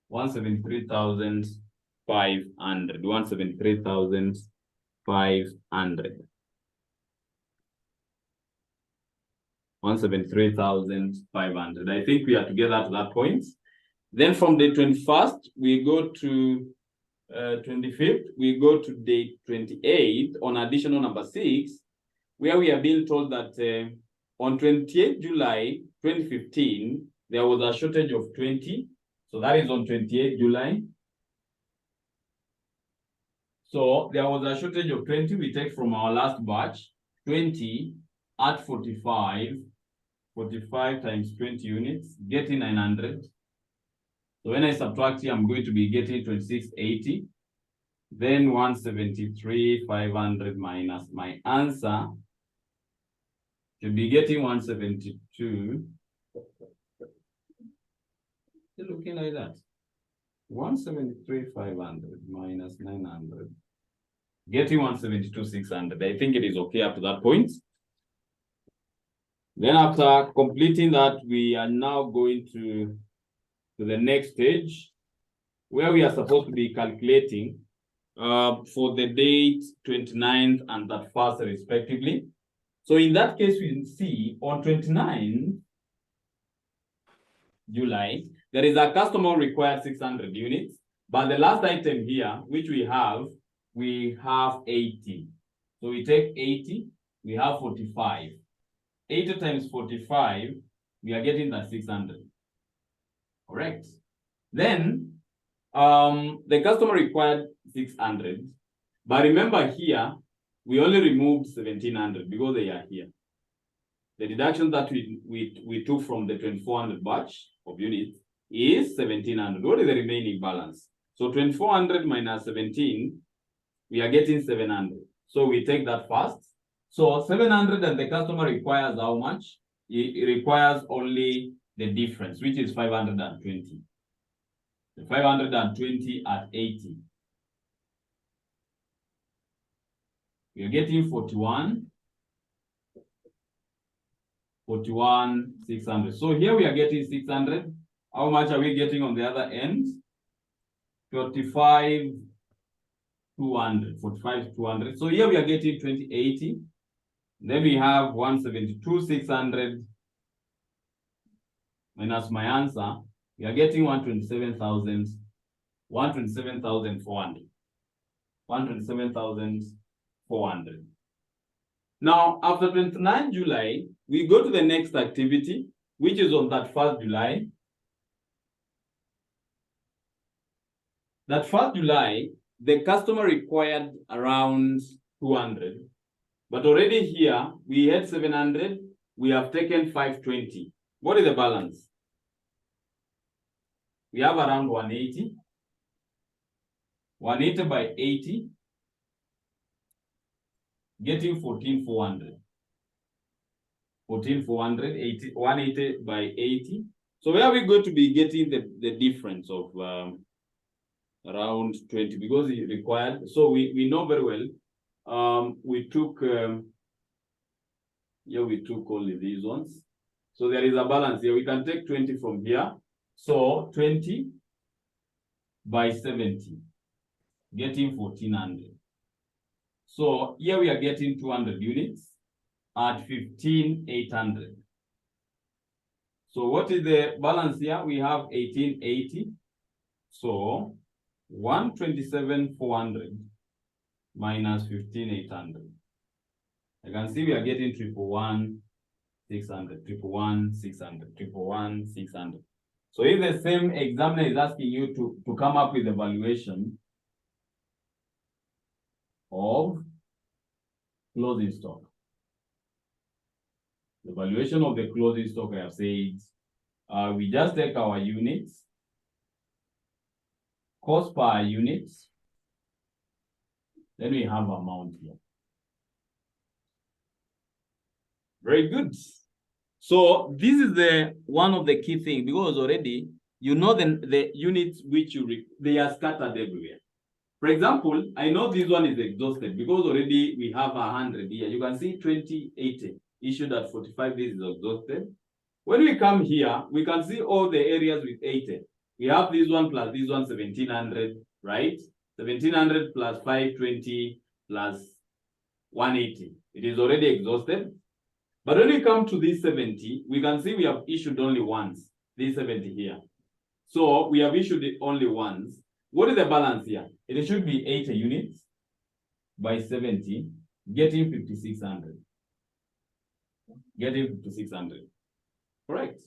173,500. 173,500. 173,500. I think we are together to that point. Then from the 21st, we go to 25th, we go to day 28 on additional number 6, where we are being told that on 28th July 2015, there was a shortage of 20. So that is on 28th July. So there was a shortage of 20. We take from our last batch, 20 at 45. 45 times 20 units, getting 900. So when I subtract here, I'm going to be getting 2680. Then 173,500 minus my answer should be getting 172. Still looking like that. 173,500 minus 900. Getting 172,600. I think it is okay up to that point. Then after completing that, we are now going to the next stage, where we are supposed to be calculating for the date 29th and 31st respectively. So in that case, we will see on 29th July, there is a customer required 600 units, but the last item here, which we have 80. So we take 80, we have 45. 80 times 45, we are getting that 600. Correct. Then the customer required 600, but remember here, we only removed 1700 because they are here. The deduction that we took from the 2400 batch of units is 1700. What is the remaining balance? So 2400 minus 17, we are getting 700. So we take that first. So 700 and the customer requires how much? It requires only the difference, which is 520. The 520 at 80. We are getting 41, 600. So here we are getting 600. How much are we getting on the other end? 45, 200. 45, 200. So here we are getting 2080. Then we have 172, 600 minus my answer. We are getting 127,000, 127,400. 127,400. Now, after 29 July, we go to the next activity, which is on that 1st July. That 1st July, the customer required around 200. But already here, we had 700. We have taken 520. What is the balance? We have around 180. 180 by 80. Getting 14,400. 14,400, 180 by 80. So where are we going to be getting the difference of around 20? Because it required, so we know very well. We took here we took only these ones. So there is a balance here. We can take 20 from here. So 20 by 70, getting 1400. So here we are getting 200 units at 15,800. So what is the balance here? We have 1880. So 127,400 minus 15,800. I can see we are getting 111,600, 111,600, 111,600. So if the same examiner is asking you to come up with a valuation of closing stock. The valuation of the closing stock, I have said, we just take our units, cost per unit, then we have amount here. Very good. So this is the one of the key things, because already you know the units which they are scattered everywhere. For example, I know this one is exhausted because already we have 100 here. You can see 2080 issued at 45 days is exhausted. When we come here, we can see all the areas with 80. We have this one plus this one, 1700, right? 1700 plus 520 plus 180. It is already exhausted. But when we come to this 70, we can see we have issued only once, this 70 here. So we have issued it only once. What is the balance here? It should be 80 units by 70, getting 5,600. Getting 5,600. Correct.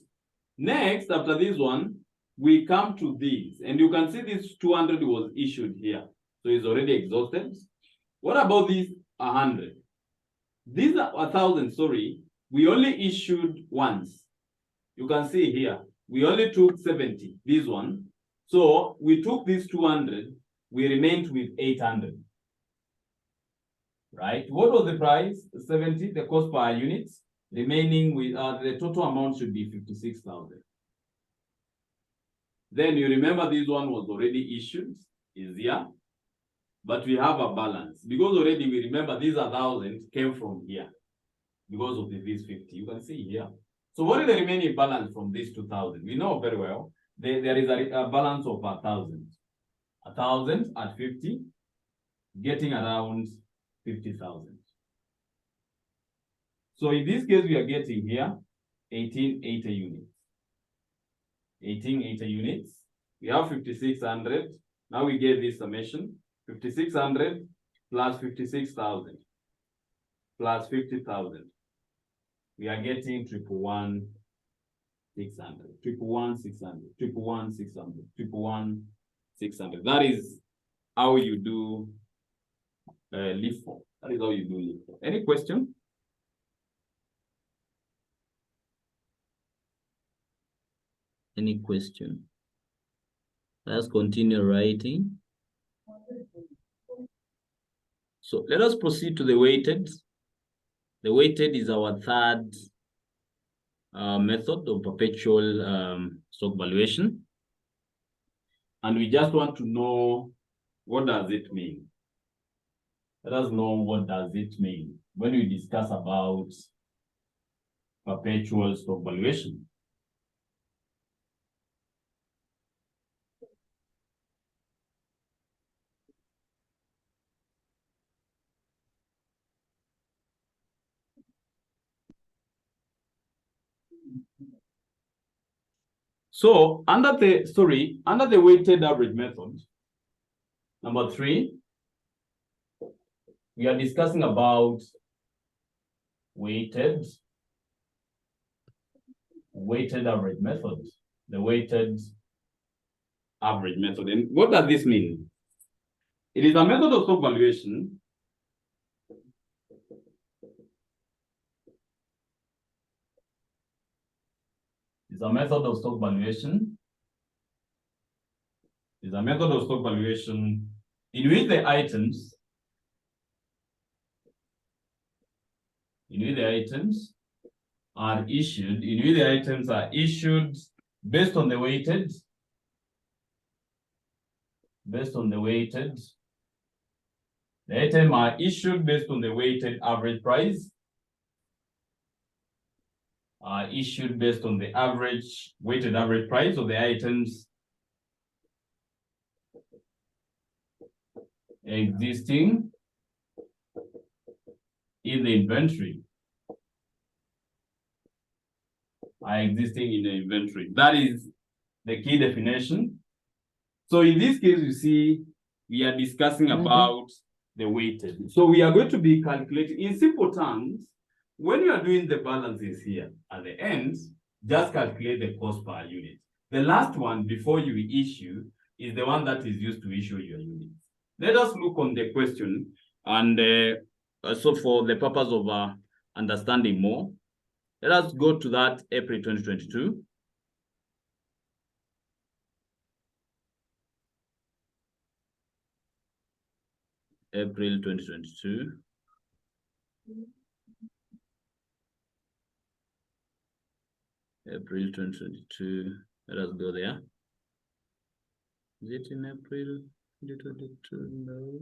Next, after this one, we come to this, and you can see this 200 was issued here. So it's already exhausted. What about this 100? These are 1,000, sorry. We only issued once. You can see here, we only took 70, this one. So we took this 200, we remained with 800. Right? What was the price? 70, the cost per unit. Remaining with the total amount should be 56,000. Then you remember this one was already issued, is here. But we have a balance because already we remember these 1,000 came from here because of this 50. You can see here. So what is the remaining balance from this 2,000? We know very well there is a balance of 1,000. 1,000 at 50, getting around 50,000. So in this case, we are getting here 1880 units. 1880 units. We have 5,600. Now we get this summation. 5,600 plus 56,000 plus 50,000. We are getting 1,1,600. 1,1,600. 1,1,600. 1,1,600. That is how you do leaf form. That is how you do leaf form. Any question? Any question? Let's continue writing. So let us proceed to the weighted. The weighted is our third method of perpetual stock valuation. And we just want to know, what does it mean? Let us know, what does it mean when we discuss about perpetual stock valuation. So under the weighted average method, number 3, we are discussing about weighted average method, the weighted average method. And what does this mean? It is a method of stock valuation in which the items are issued, based on the weighted. The items are issued based on the weighted average price, are issued based on the weighted average price of the items existing in the inventory. That is the key definition. So in this case, you see, we are discussing about the weighted. So we are going to be calculating in simple terms. When you are doing the balances here at the end, just calculate the cost per unit. The last one before you issue is the one that is used to issue your units. Let us look on the question, and so for the purpose of understanding more, let us go to that April 2022. April 2022. April 2022. Let us go there. Is it in April 2022? No.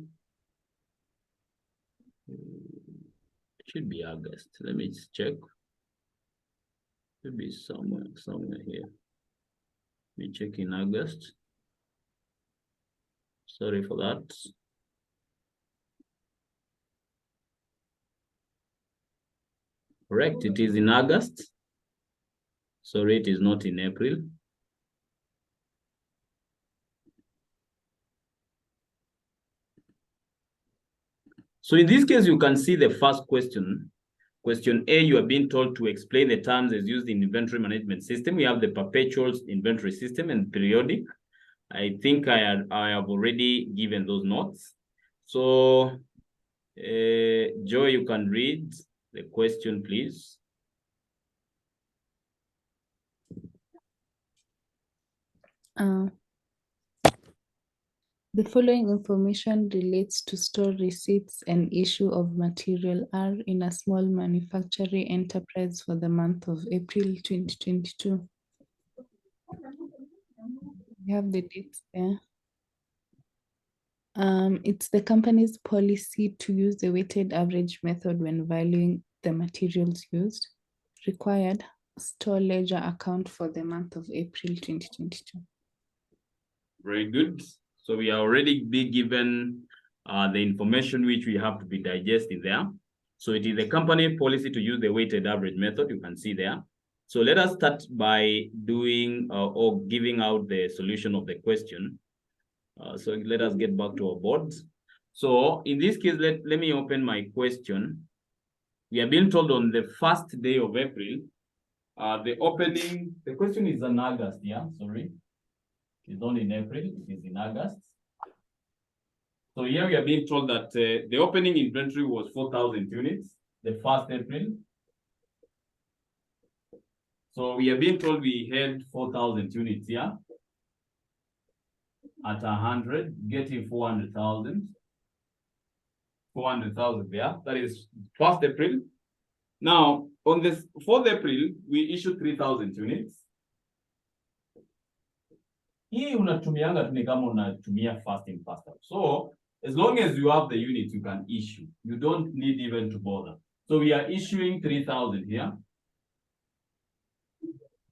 It should be August. Let me check. Should be somewhere here. We check in August. Sorry for that. Correct, it is in August. Sorry, it is not in April. So in this case, you can see the first question. Question A, you are being told to explain the terms as used in inventory management system. We have the perpetual inventory system and periodic. I think I have already given those notes. So, Joy, you can read the question, please. The following information relates to store receipts and issue of material R in a small manufacturing enterprise for the month of April 2022. We have the dates there. It's the company's policy to use the weighted average method when valuing the materials used. Required store ledger account for the month of April 2022. Very good. So we are already be given the information which we have to be digesting there. So it is the company policy to use the weighted average method, you can see there. So let us start by doing or giving out the solution of the question. So let us get back to our boards. So in this case, let me open my question. We are being told on the first day of April, the question is in August, yeah, sorry. It's not in April, it is in August. So here we are being told that the opening inventory was 4,000 units, the 1st April. So we are being told we had 4,000 units here at 100, getting 400,000. 400,000 there. That is 1st April. Now, on this 4th April, we issued 3,000 units. Hii unatumianga tu ni kama unatumia fast in fast out. So, as long as you have the units, you can issue. You don't need even to bother. So we are issuing 3,000 here.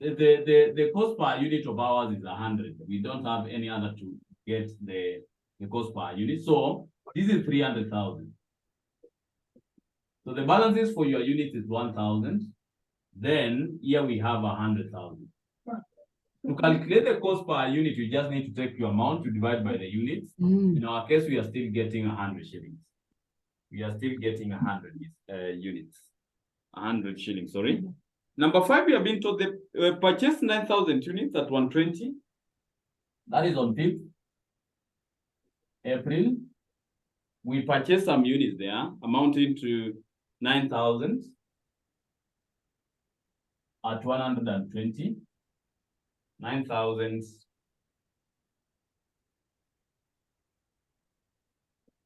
The cost per unit of ours is 100. We don't have any other to get the cost per unit. So this is 300,000. So the balances for your unit is 1,000. Then here we have 100,000. To calculate the cost per unit, you just need to take your amount to divide by the units. In our case, we are still getting 100 shillings. We are still getting 100 units. 100 shillings, sorry. Number 5, we have been told they purchased 9,000 units at 120. That is on 5th April. We purchased some units there amounting to 9,000 at 120. 9,000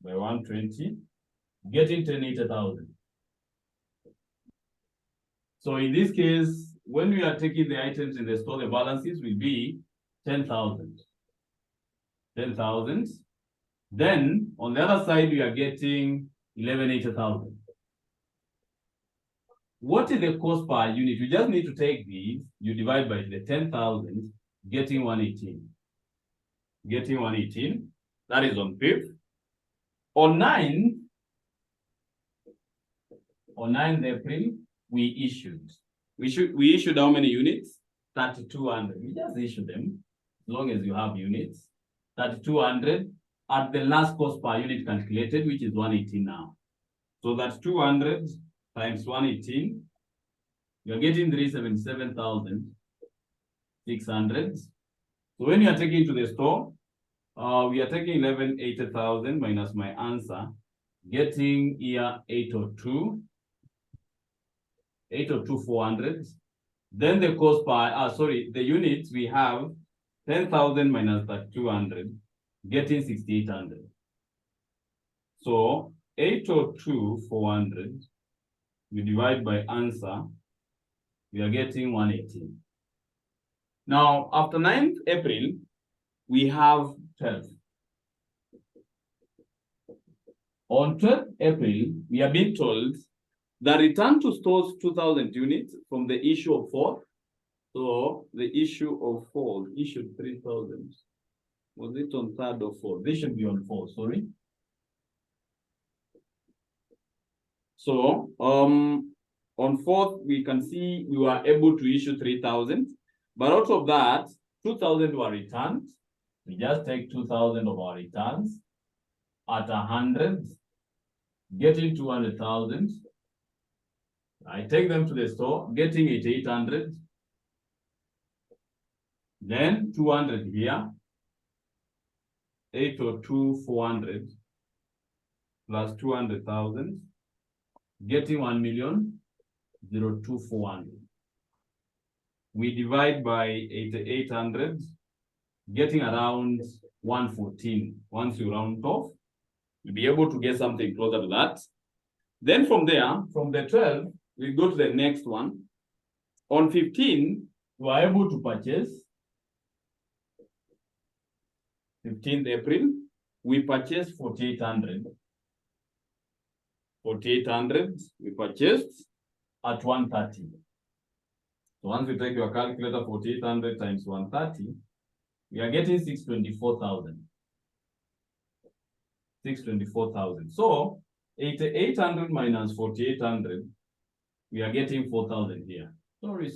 by 120, getting 10,000. So in this case, when we are taking the items in the store, the balances will be 10,000. 10,000. Then on the other side, we are getting 11,000. What is the cost per unit? You just need to take these, you divide by the 10,000, getting 118. Getting 118. That is on 5th. On 9th April, we issued. We issued how many units? 3,200. We just issued them, as long as you have units. 3,200 at the last cost per unit calculated, which is 118 now. So that's 200 times 118. You're getting 377,600. So when you are taking to the store, we are taking 11,80,000 minus my answer, getting here 802. 802,400. Then the cost per, the units we have 10,000 minus that 200, getting 6,800. So 802,400, we divide by answer, we are getting 118. Now, after 9th April, we have 12. On 12th April, we are being told the return to stores 2,000 units from the issue of 4. So the issue of 4 issued 3,000. Was it on 3rd or 4th? This should be on 4th, sorry. So on 4th, we can see we were able to issue 3,000. But out of that, 2,000 were returned. We just take 2,000 of our returns at 100, getting 200,000. I take them to the store, getting 8,800. Then 200 here, 802,400 plus 200,000, getting 1,002,400. We divide by 8,800, getting around 114. Once you round off, you'll be able to get something closer to that. Then from there, from the 12, we go to the next one. On 15, we are able to purchase. 15th April, we purchased 4,800. 4,800, we purchased at 130. So once you take your calculator, 4,800 times 130, we are getting 624,000. 624,000. So 800 minus 4,800, we are getting 4,000 here. Sorry.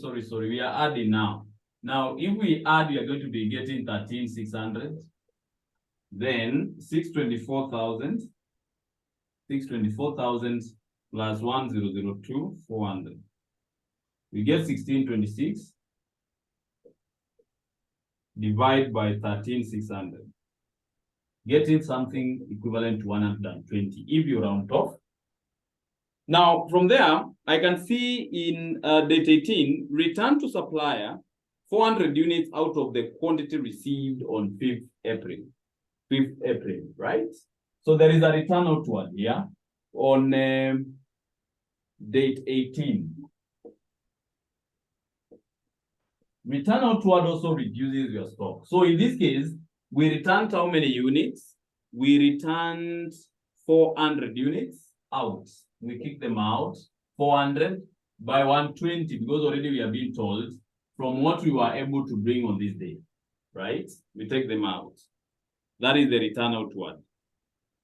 We are adding now. Now, if we add, we are going to be getting 13,600. Then 624,000 plus 1,002, 400. We get 1626. Divide by 13,600. Getting something equivalent to 120 if you round off. Now, from there, I can see in date 18, return to supplier 400 units out of the quantity received on 5th April. 5th April, right? So there is a return outward here on date 18. Return outward also reduces your stock. So in this case, we returned how many units? We returned 400 units out. We kick them out, 400 by 120, because already we are being told from what we were able to bring on this day, right? We take them out. That is the return outward.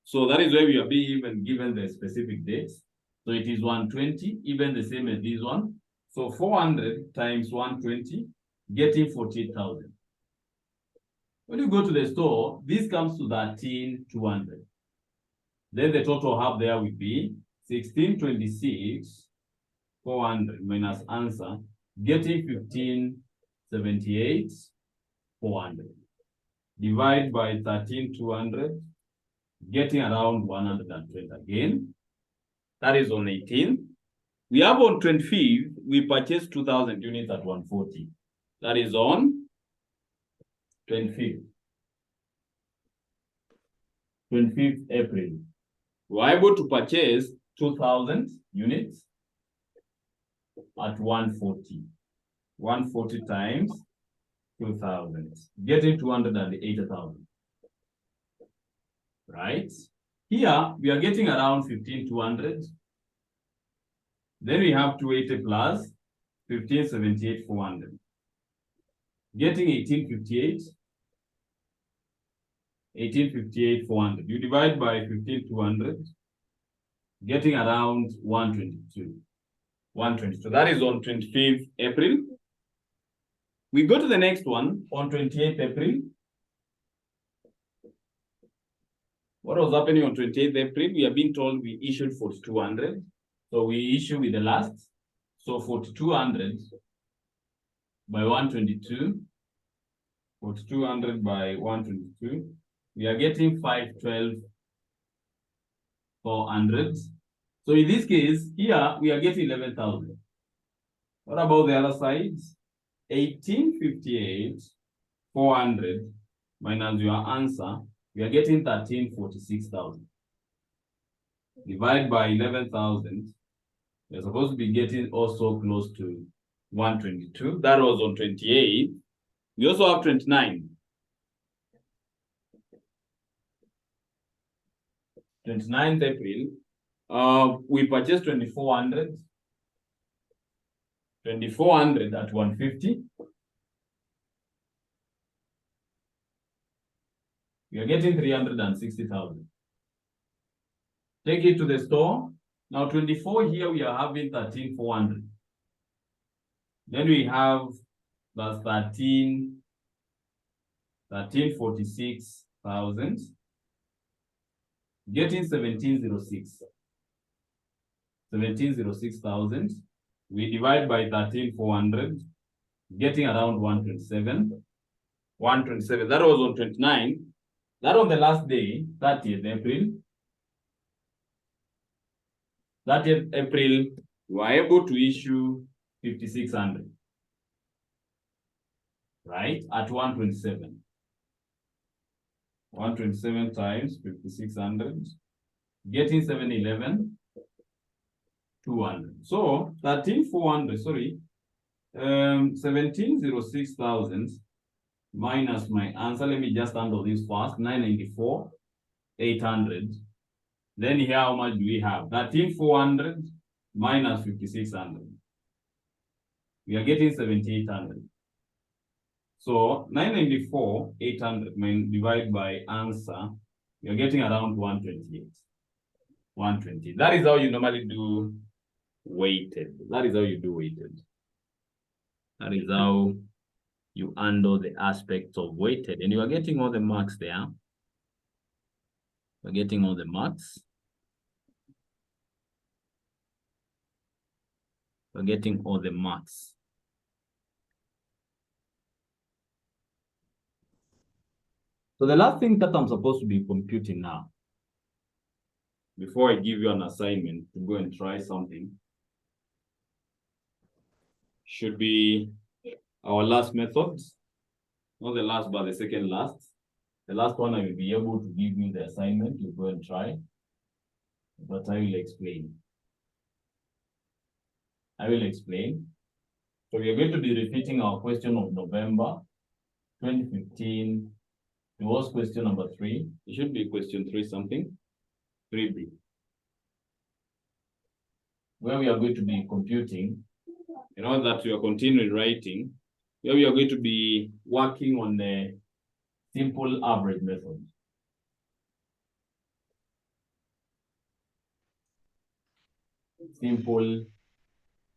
So that is where we are being even given the specific dates. So it is 120, even the same as this one. So 400 times 120, getting 48,000. When you go to the store, this comes to 13,200. Then the total half there will be 1626, 400 minus answer, getting 1578, 400. Divide by 13,200, getting around 120 again. That is on 18. We have on 25th, we purchased 2,000 units at 140. That is on 25th. 25th April. We were able to purchase 2,000 units at 140. 140 times 2,000, getting 280,000. Right? Here, we are getting around 15,200. Then we have 280 plus 1578, 400. Getting 1858. 1858, 400. You divide by 15,200, getting around 122. 122. That is on 25th April. We go to the next one on 28th April. What was happening on 28th April? We are being told we issued 4,200. So we issue with the last. So 4,200 by 122. 4,200 by 122. We are getting 512, 400. So in this case, here we are getting 11,000. What about the other sides? 1858, 400 minus your answer, we are getting 1346,000. Divide by 11,000, we're supposed to be getting also close to 122. That was on 28. We also have 29. 29th April, we purchased 2,400. 2,400 at 150. We are getting 360,000. Take it to the store. Now 24 here, we are having 13,400. Then we have plus 1346,000. Getting 1706. 1706,000. We divide by 13,400. Getting around 127. 127. That was on 29. That on the last day, 30th April. 30th April, we were able to issue 5,600. Right? At 127. 127 times 5,600. Getting 711. 200. So 13,400, sorry. 1706,000 minus my answer. Let me just handle this fast. 994, 800. Then here, how much do we have? 13,400 minus 5,600. We are getting 7,800. So 994, 800 divided by answer, you're getting around 128. 120. That is how you normally do weighted. That is how you do weighted. That is how you handle the aspects of weighted. And you are getting all the marks there. You're getting all the marks. You're getting all the marks. So the last thing that I'm supposed to be computing now, before I give you an assignment to go and try something, should be our last method. Not the last, but the second last. The last one I will be able to give you the assignment to go and try, but I will explain. I will explain. So we are going to be repeating our question of November 2015. It was question number 3. It should be question 3 something. 3B. Where we are going to be computing, you know, that we are continuing writing, where we are going to be working on the simple average method. Simple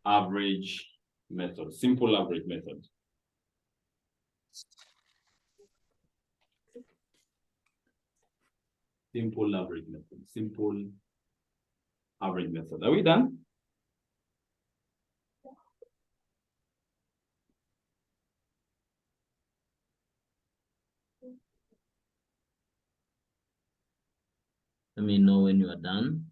average method. Simple average method. Simple average method. Simple average method. Are we done? Let me know when you are done.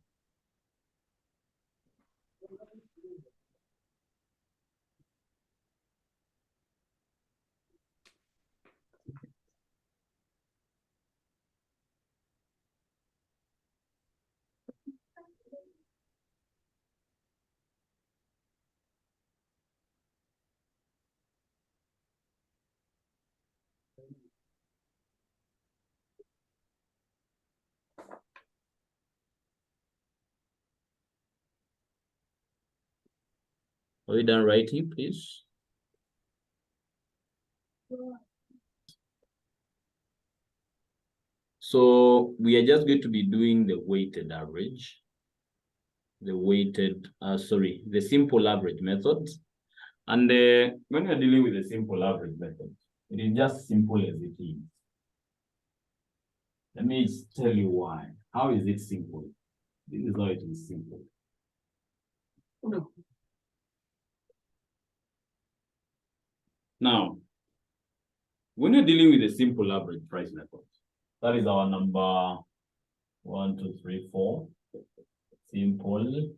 Are you done writing, please? So we are just going to be doing the weighted average, the simple average method. And when you're dealing with the simple average method, it is just simple as it is. Let me tell you why. How is it simple? This is how it is simple. Now, when you're dealing with a simple average price method, that is our number 1, 2, 3, 4. Simple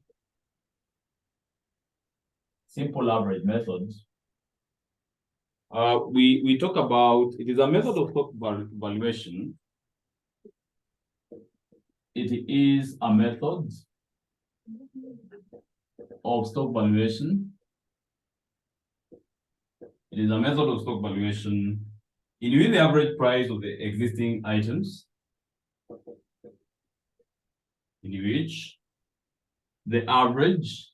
average methods. We talk about, it is a method of stock valuation. It is a method of stock valuation. It is a method of stock valuation in which the average price of the existing items, in which the average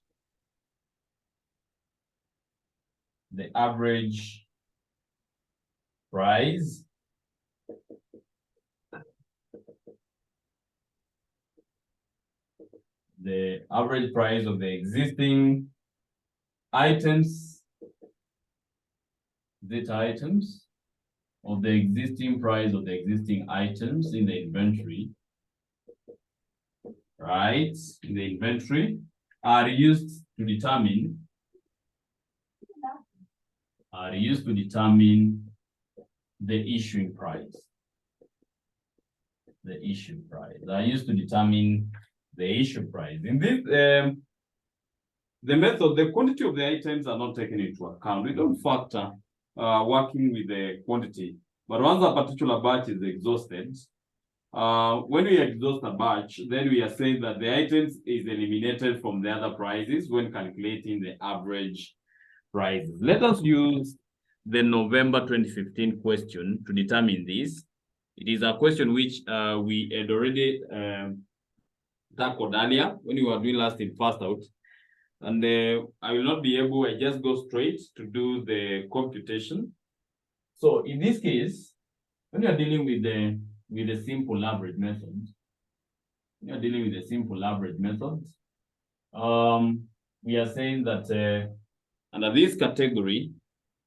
price of the existing items, of the existing price of the existing items in the inventory, right? In the inventory are used to determine the issuing price. The issue price. Are used to determine the issue price. In this, the method, the quantity of the items are not taken into account. We don't factor working with the quantity. But once a particular batch is exhausted, when we exhaust a batch, then we are saying that the items is eliminated from the other prices when calculating the average prices. Let us use the November 2015 question to determine this. It is a question which we had already tackled earlier when we were doing last in first out. And I will not be able, I just go straight to do the computation. So in this case, when you are dealing with the with a simple average method. We are dealing with a simple average method. We are saying that under this category,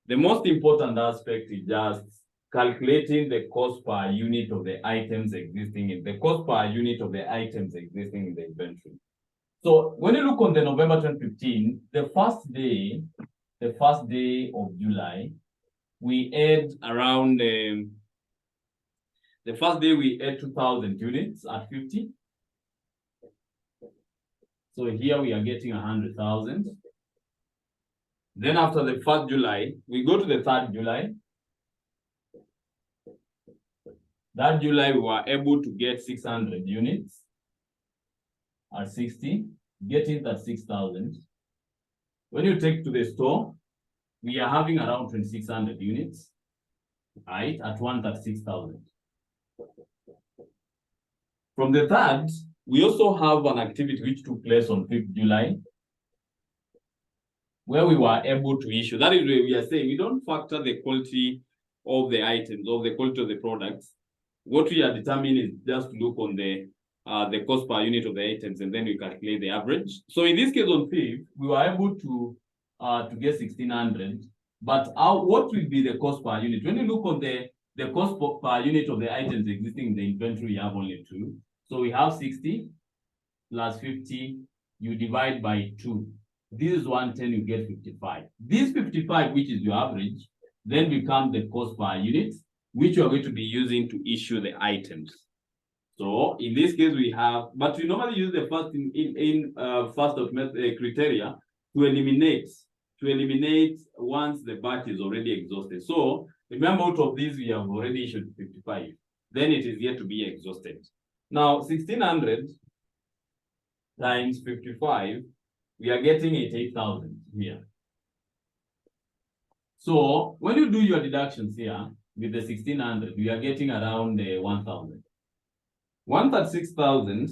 the most important aspect is just calculating the cost per unit of the items existing in the inventory. So when you look on the November 2015, the first day of July, we had around the first day we had 2,000 units at 50. So here we are getting 100,000. Then after the 1st July, we go to the 3rd July. That July, we were able to get 600 units at 60, getting that 6,000. When you take to the store, we are having around 2,600 units, right, at 136,000. From the 3rd, we also have an activity which took place on 5th July, where we were able to issue. That is where we are saying we don't factor the quality of the items, or the quality of the products. What we are determining is just to look on the cost per unit of the items, and then we calculate the average. So in this case on 5th, we were able to get 1,600. But what will be the cost per unit? When you look on the cost per unit of the items existing in the inventory, we have only 2. So we have 60 plus 50, you divide by 2. This is 110, you get 55. This 55, which is your average, then becomes the cost per unit, which you are going to be using to issue the items. So in this case, we have, but we normally use the first first criteria to eliminate once the batch is already exhausted. So remember, out of these, we have already issued 55. Then it is yet to be exhausted. Now, 1,600 times 55, we are getting 88,000 here. So when you do your deductions here with the 1,600, we are getting around 1,000. 136,000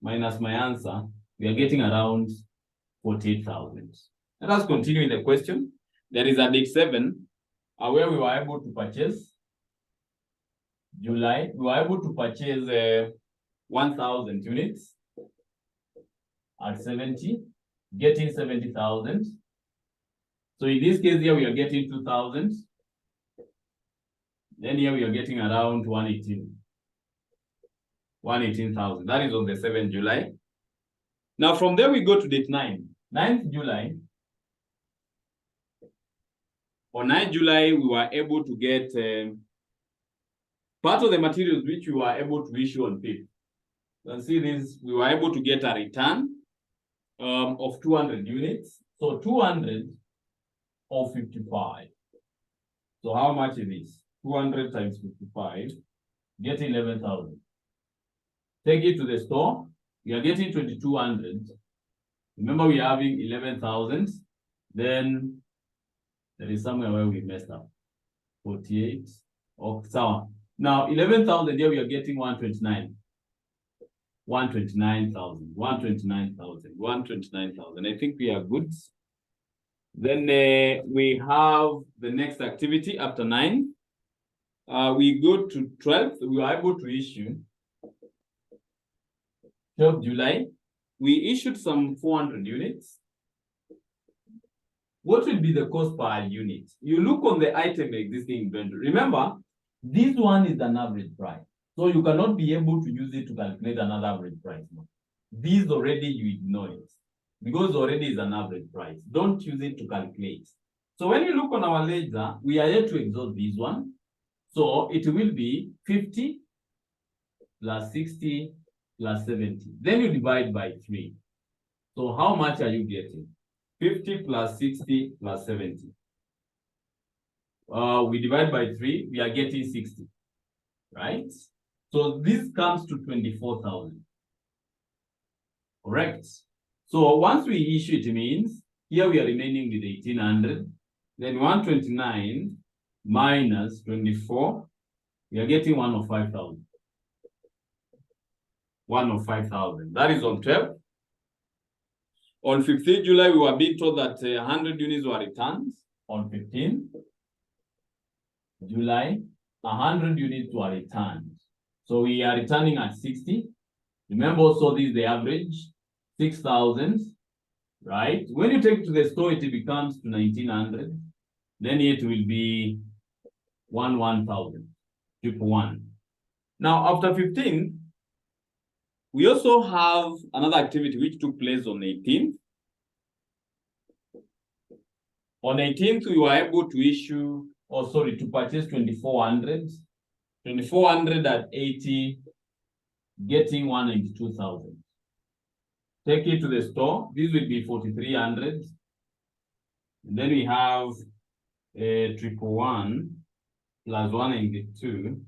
minus my answer, we are getting around 48,000. Let us continue with the question. There is a date 7 where we were able to purchase July. We were able to purchase 1,000 units at 70, getting 70,000. So in this case here, we are getting 2,000. Then here we are getting around 118,000. That is on the 7th July. Now from there we go to date 9. 9th July. On 9th July, we were able to get part of the materials which we were able to issue on 5th. You can see this, we were able to get a return of 200 units. So 200 of 55. So how much is this? 200 times 55, get 11,000. Take it to the store, we are getting 2,200. Remember, we are having 11,000. Then there is somewhere where we messed up. 48. Oh, so now 11,000 here, we are getting 129. 129,000. 129,000. 129,000. I think we are good. Then we have the next activity after 9. We go to 12th. We are able to issue 12th July. We issued some 400 units. What will be the cost per unit? You look on the item existing inventory. Remember, this one is an average price. So you cannot be able to use it to calculate another average price. This already you ignore it, because already is an average price. Don't use it to calculate. So when you look on our ledger, we are yet to exhaust this one. So it will be 50 plus 60 plus 70. Then you divide by 3. So how much are you getting? 50 plus 60 plus 70. We divide by 3, we are getting 60, right? So this comes to 24,000. Correct. So once we issue, it means here we are remaining with 1,800. Then 129 minus 24, we are getting 105,000. 105,000. That is on 12. On 15th July, we were being told that 100 units were returned. On 15th July, 100 units were returned. So we are returning at 60. Remember also this is the average, 6,000, right? When you take it to the store, it becomes to 1,900. Then it will be 1,000, 1,1. Now, after 15, we also have another activity which took place on 18th. On 18th, we were able to issue, to purchase 2,400. 2,400 at 80, getting 192,000. Take it to the store. This will be 4,300. And then we have a 111 plus 192,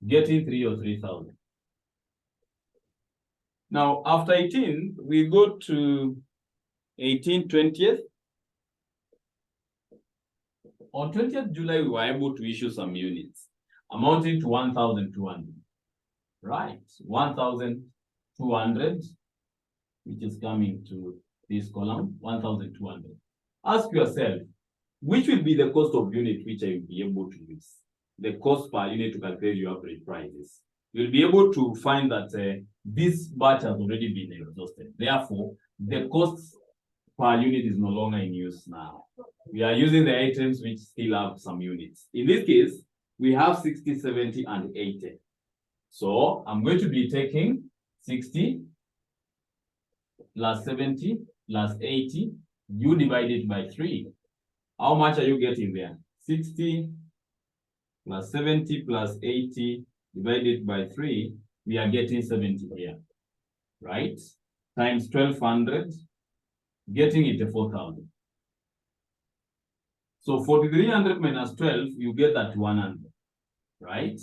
getting 3,000. Now, after 18, we go to 18, 20th. On 20th July, we were able to issue some units amounting to 1,200. Right, 1,200, which is coming to this column, 1,200. Ask yourself, which will be the cost of unit which I will be able to use? The cost per unit to calculate your average prices. You'll be able to find that this batch has already been exhausted. Therefore, the cost per unit is no longer in use now. We are using the items which still have some units. In this case, we have 60, 70, and 80. So I'm going to be taking 60 plus 70 plus 80. You divide it by 3. How much are you getting there? 60 plus 70 plus 80 divided by 3. We are getting 70 here, right? Times 1,200, getting it to 4,000. So 4,300 minus 12, you get that 100, right?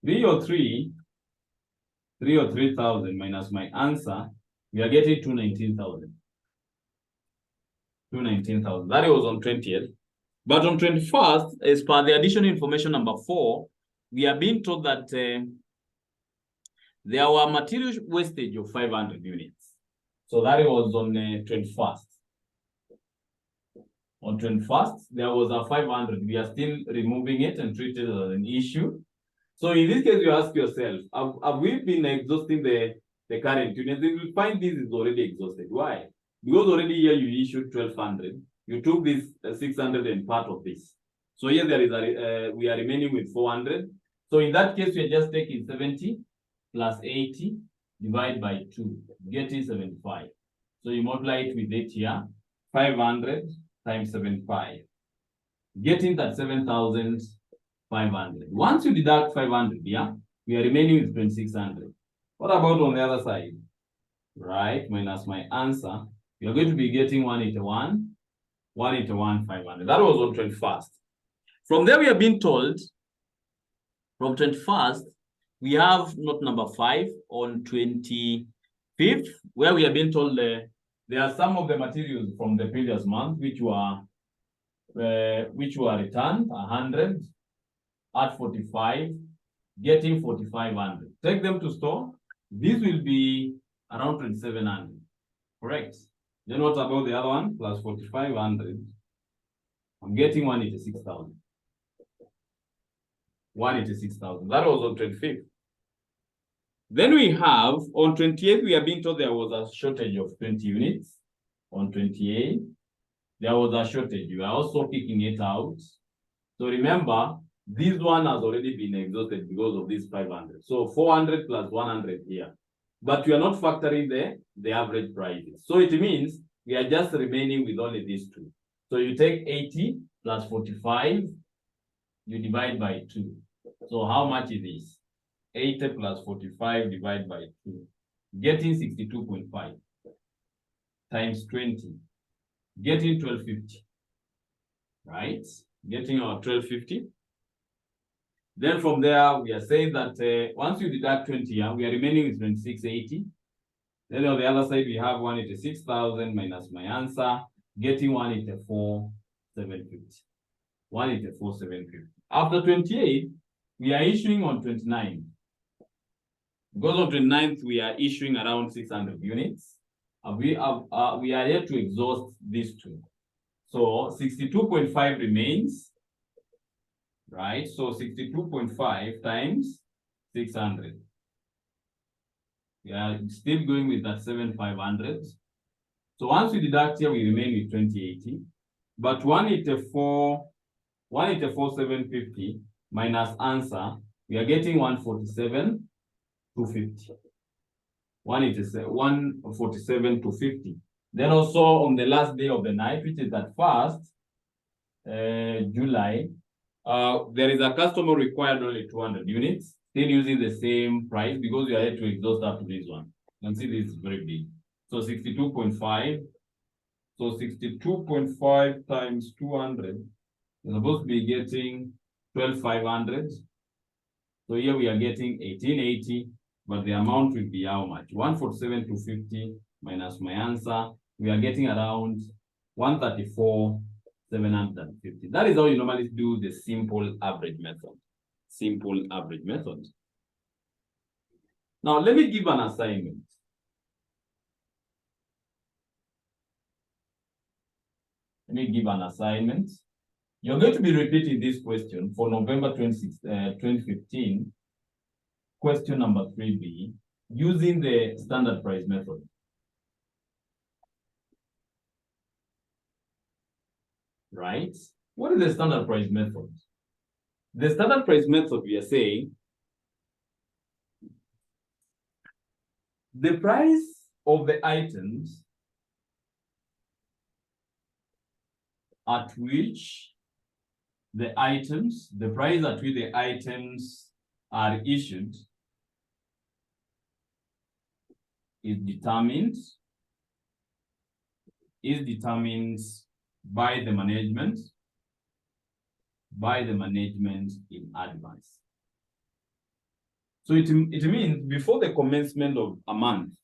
3 or 3,000 minus my answer, we are getting 219,000. 219,000. That was on 20th. But on 21st, as per the additional information number 4, we are being told that there were material wastage of 500 units. So that was on 21st. On 21st, there was a 500. We are still removing it and treating it as an issue. So in this case, you ask yourself, have we been exhausting the current units? You will find this is already exhausted. Why? Because already here you issued 1,200. You took this 600 and part of this. So here there is we are remaining with 400. So in that case, we are just taking 70 plus 80 divided by 2, getting 75. So you multiply it with 8 here, 500 times 75, getting that 7,500. Once you deduct 500, yeah, we are remaining with 2,600. What about on the other side? Right, minus my answer, you're going to be getting 181, 500. That was on 21st. From there, we are being told, from 21st, we have note number 5 on 25th, where we are being told there are some of the materials from the previous month which were returned, 100 at 45, getting 4,500. Take them to store. This will be around 2,700. Correct. Then what about the other one? Plus 4,500. I'm getting 186,000. 186,000. That was on 25th. Then we have on 28th, we are being told there was a shortage of 20 units. On 28th, there was a shortage. You are also picking it out. So remember, this one has already been exhausted because of this 500. So 400 plus 100 here. But we are not factoring the average prices. So it means we are just remaining with only these two. So you take 80 plus 45, you divide by 2. So how much is this? 80 plus 45 divided by 2, getting 62.5 times 20, getting 1,250, right? Getting our 1,250. Then from there, we are saying that once you deduct 20 here, we are remaining with 2,680. Then on the other side, we have 186,000 minus my answer, getting 184,750. 184,750. After 28, we are issuing on 29. Because on 29th, we are issuing around 600 units. We are yet to exhaust these two. So 62.5 remains, right? So 62.5 times 600, We are still going with that 7,500. So once we deduct here, we remain with 2080. But 184,750 minus answer, we are getting 147,250. 147,250. Then also on the last day of the night, which is that 1st July, there is a customer required only 200 units, still using the same price because we are here to exhaust up to this one. You can see this is very big. So 62.5. So 62.5 times 200, you're supposed to be getting 12,500. So here we are getting 1,880, but the amount will be how much? 147,250 minus my answer. We are getting around 134,750. That is how you normally do the simple average method. Simple average method. Now, let me give an assignment. Let me give an assignment. You're going to be repeating this question for November 26, 2015, question number 3B, using the standard price method. Right? What is the standard price method? The standard price method, we are saying, the price of the items at which the price at which the items are issued is determined by the management in advance. So it means before the commencement of a month,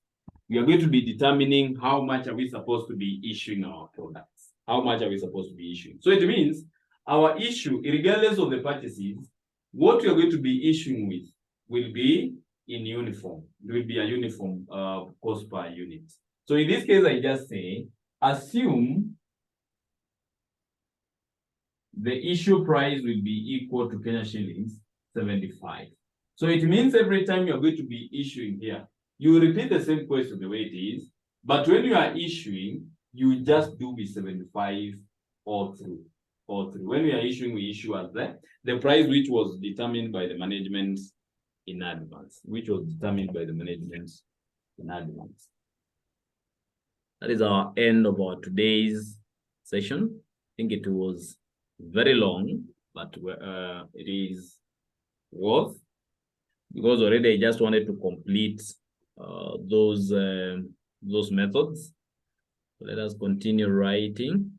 we are going to be determining how much are we supposed to be issuing our products. How much are we supposed to be issuing? So it means our issue, regardless of the purchases, what we are going to be issuing with will be in uniform. It will be a uniform cost per unit. So in this case, I just say, assume the issue price will be equal to Kenya shillings 75. So it means every time you're going to be issuing here, you repeat the same question the way it is, but when you are issuing, you just do with 75 all through. When we are issuing, we issue as the price which was determined by the management in advance, That is our end of our today's session. I think it was very long, but it is worth, because already I just wanted to complete those methods. So let us continue writing.